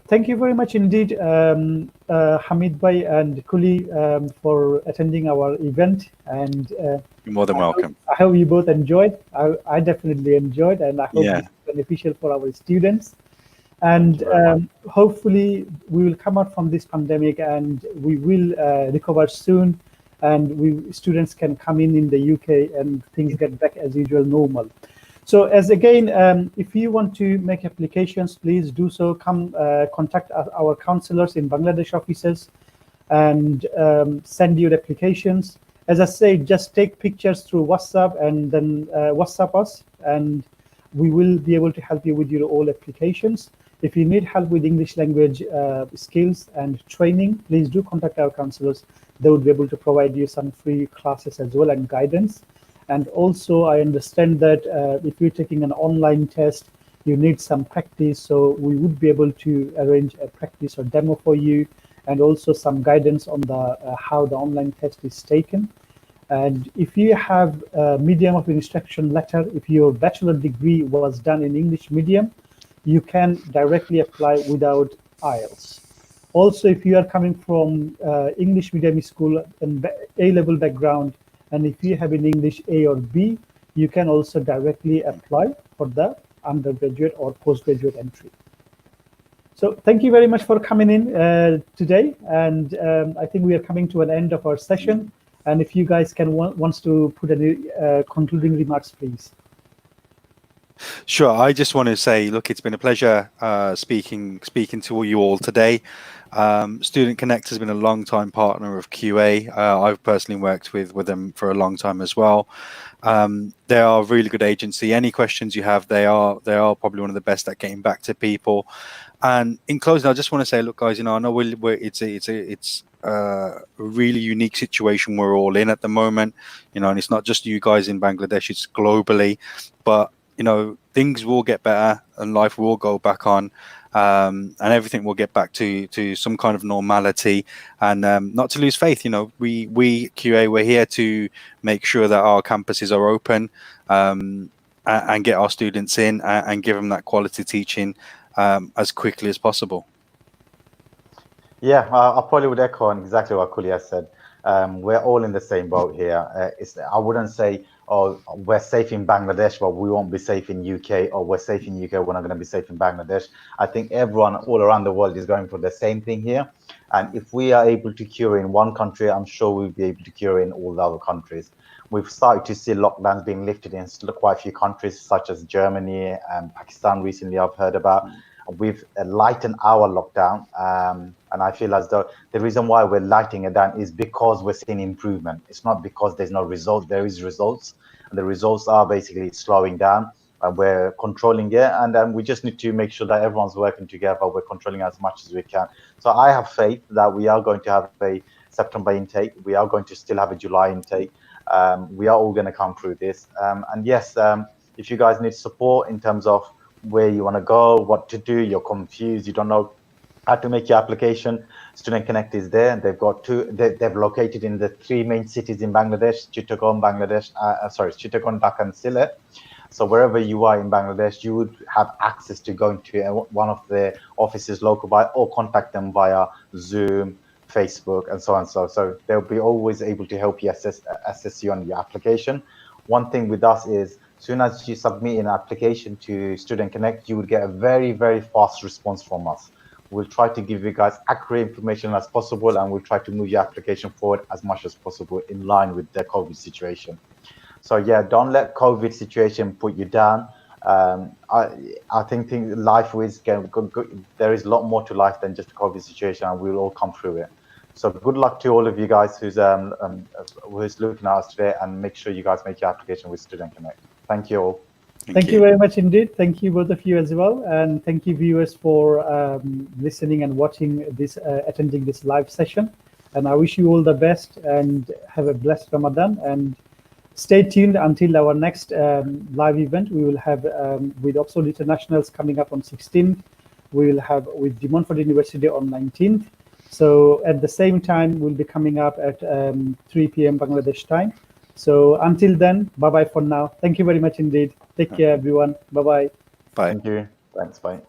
thank you very much indeed, Hamid Bhai and Kully, for attending our event. And You're more than welcome. I hope you both enjoyed. I definitely enjoyed, and I hope it's beneficial for our students. And hopefully we will come out from this pandemic, and we will recover soon, and students can come in the UK and things get back as usual normal. So as again, if you want to make applications, please do so. Come contact our counselors in Bangladesh offices and send your applications. As I say, just take pictures through WhatsApp and then WhatsApp us, and we will be able to help you with your all applications. If you need help with English language skills and training, please do contact our counselors. They would be able to provide you some free classes as well and guidance. And also, I understand that if you're taking an online test, you need some practice. So we would be able to arrange a practice or demo for you, and also some guidance on the how the online test is taken. And if you have a medium of instruction letter, if your bachelor degree was done in English medium, you can directly apply without IELTS. Also, if you are coming from English medium school and A-level background, and if you have in English A or B, you can also directly apply for the undergraduate or postgraduate entry. So thank you very much for coming in today. And I think we are coming to an end of our session. And if you guys wants to put any concluding remarks, please. Sure. I just want to say, look, it's been a pleasure speaking to you all today. Student Connect has been a long time partner of QA. I've personally worked with them for a long time as well. They are a really good agency. Any questions you have, they are probably one of the best at getting back to people. And in closing, I just want to say, look, guys, I know it's a really unique situation we're all in at the moment, and it's not just you guys in Bangladesh, it's globally, but things will get better and life will go back on, and everything will get back to some kind of normality, and not to lose faith. We QA, we're here to make sure that our campuses are open, and get our students in and give them that quality teaching as quickly as possible. Yeah, I probably would echo on exactly what Kully has said. We're all in the same boat here. I wouldn't say, oh, we're safe in Bangladesh, but we won't be safe in UK, or we're safe in UK, we're not going to be safe in Bangladesh. I think everyone all around the world is going for the same thing here. And if we are able to cure in one country, I'm sure we'll be able to cure in all the other countries. We've started to see lockdowns being lifted in quite a few countries, such as Germany and Pakistan recently, I've heard about. We've lightened our lockdown, And I feel as though the reason why we're lighting it down is because we're seeing improvement. It's not because there's no results. There is results, and the results are basically slowing down, and we're controlling it. And we just need to make sure that everyone's working together. We're controlling as much as we can. So I have faith that we are going to have a September intake. We are going to still have a July intake. We are all going to come through this. And yes, if you guys need support in terms of where you want to go, what to do, you're confused, you don't know how to make your application, Student Connect is there. They've got they've located in the 3 main cities in Bangladesh, Chittagong, Chittagong, Dhaka, and Sylhet. So wherever you are in Bangladesh, you would have access to going to one of the offices local by, or contact them via Zoom, Facebook, and so on. So they'll be always able to help you assess you on your application. One thing with us is, as soon as you submit an application to Student Connect, you would get a very, very fast response from us. We'll try to give you guys accurate information as possible, and we'll try to move your application forward as much as possible in line with the COVID situation. So yeah, don't let COVID situation put you down. I think life is good. There is a lot more to life than just the COVID situation, and we'll all come through it. So good luck to all of you guys who's looking at us today, and make sure you guys make your application with Student Connect. Thank you all. Thank you very much indeed. Thank you both of you as well, and thank you viewers for listening and watching this, attending this live session. And I wish you all the best and have a blessed Ramadan. And stay tuned until our next live event. We will have with Oxford Internationals coming up on 16th. We will have with De Montfort University on 19th. So at the same time, we'll be coming up at 3 p.m. Bangladesh time. So until then, bye-bye for now. Thank you very much indeed. Take care, everyone. Bye-bye. Bye. Thank you. Thanks. Bye.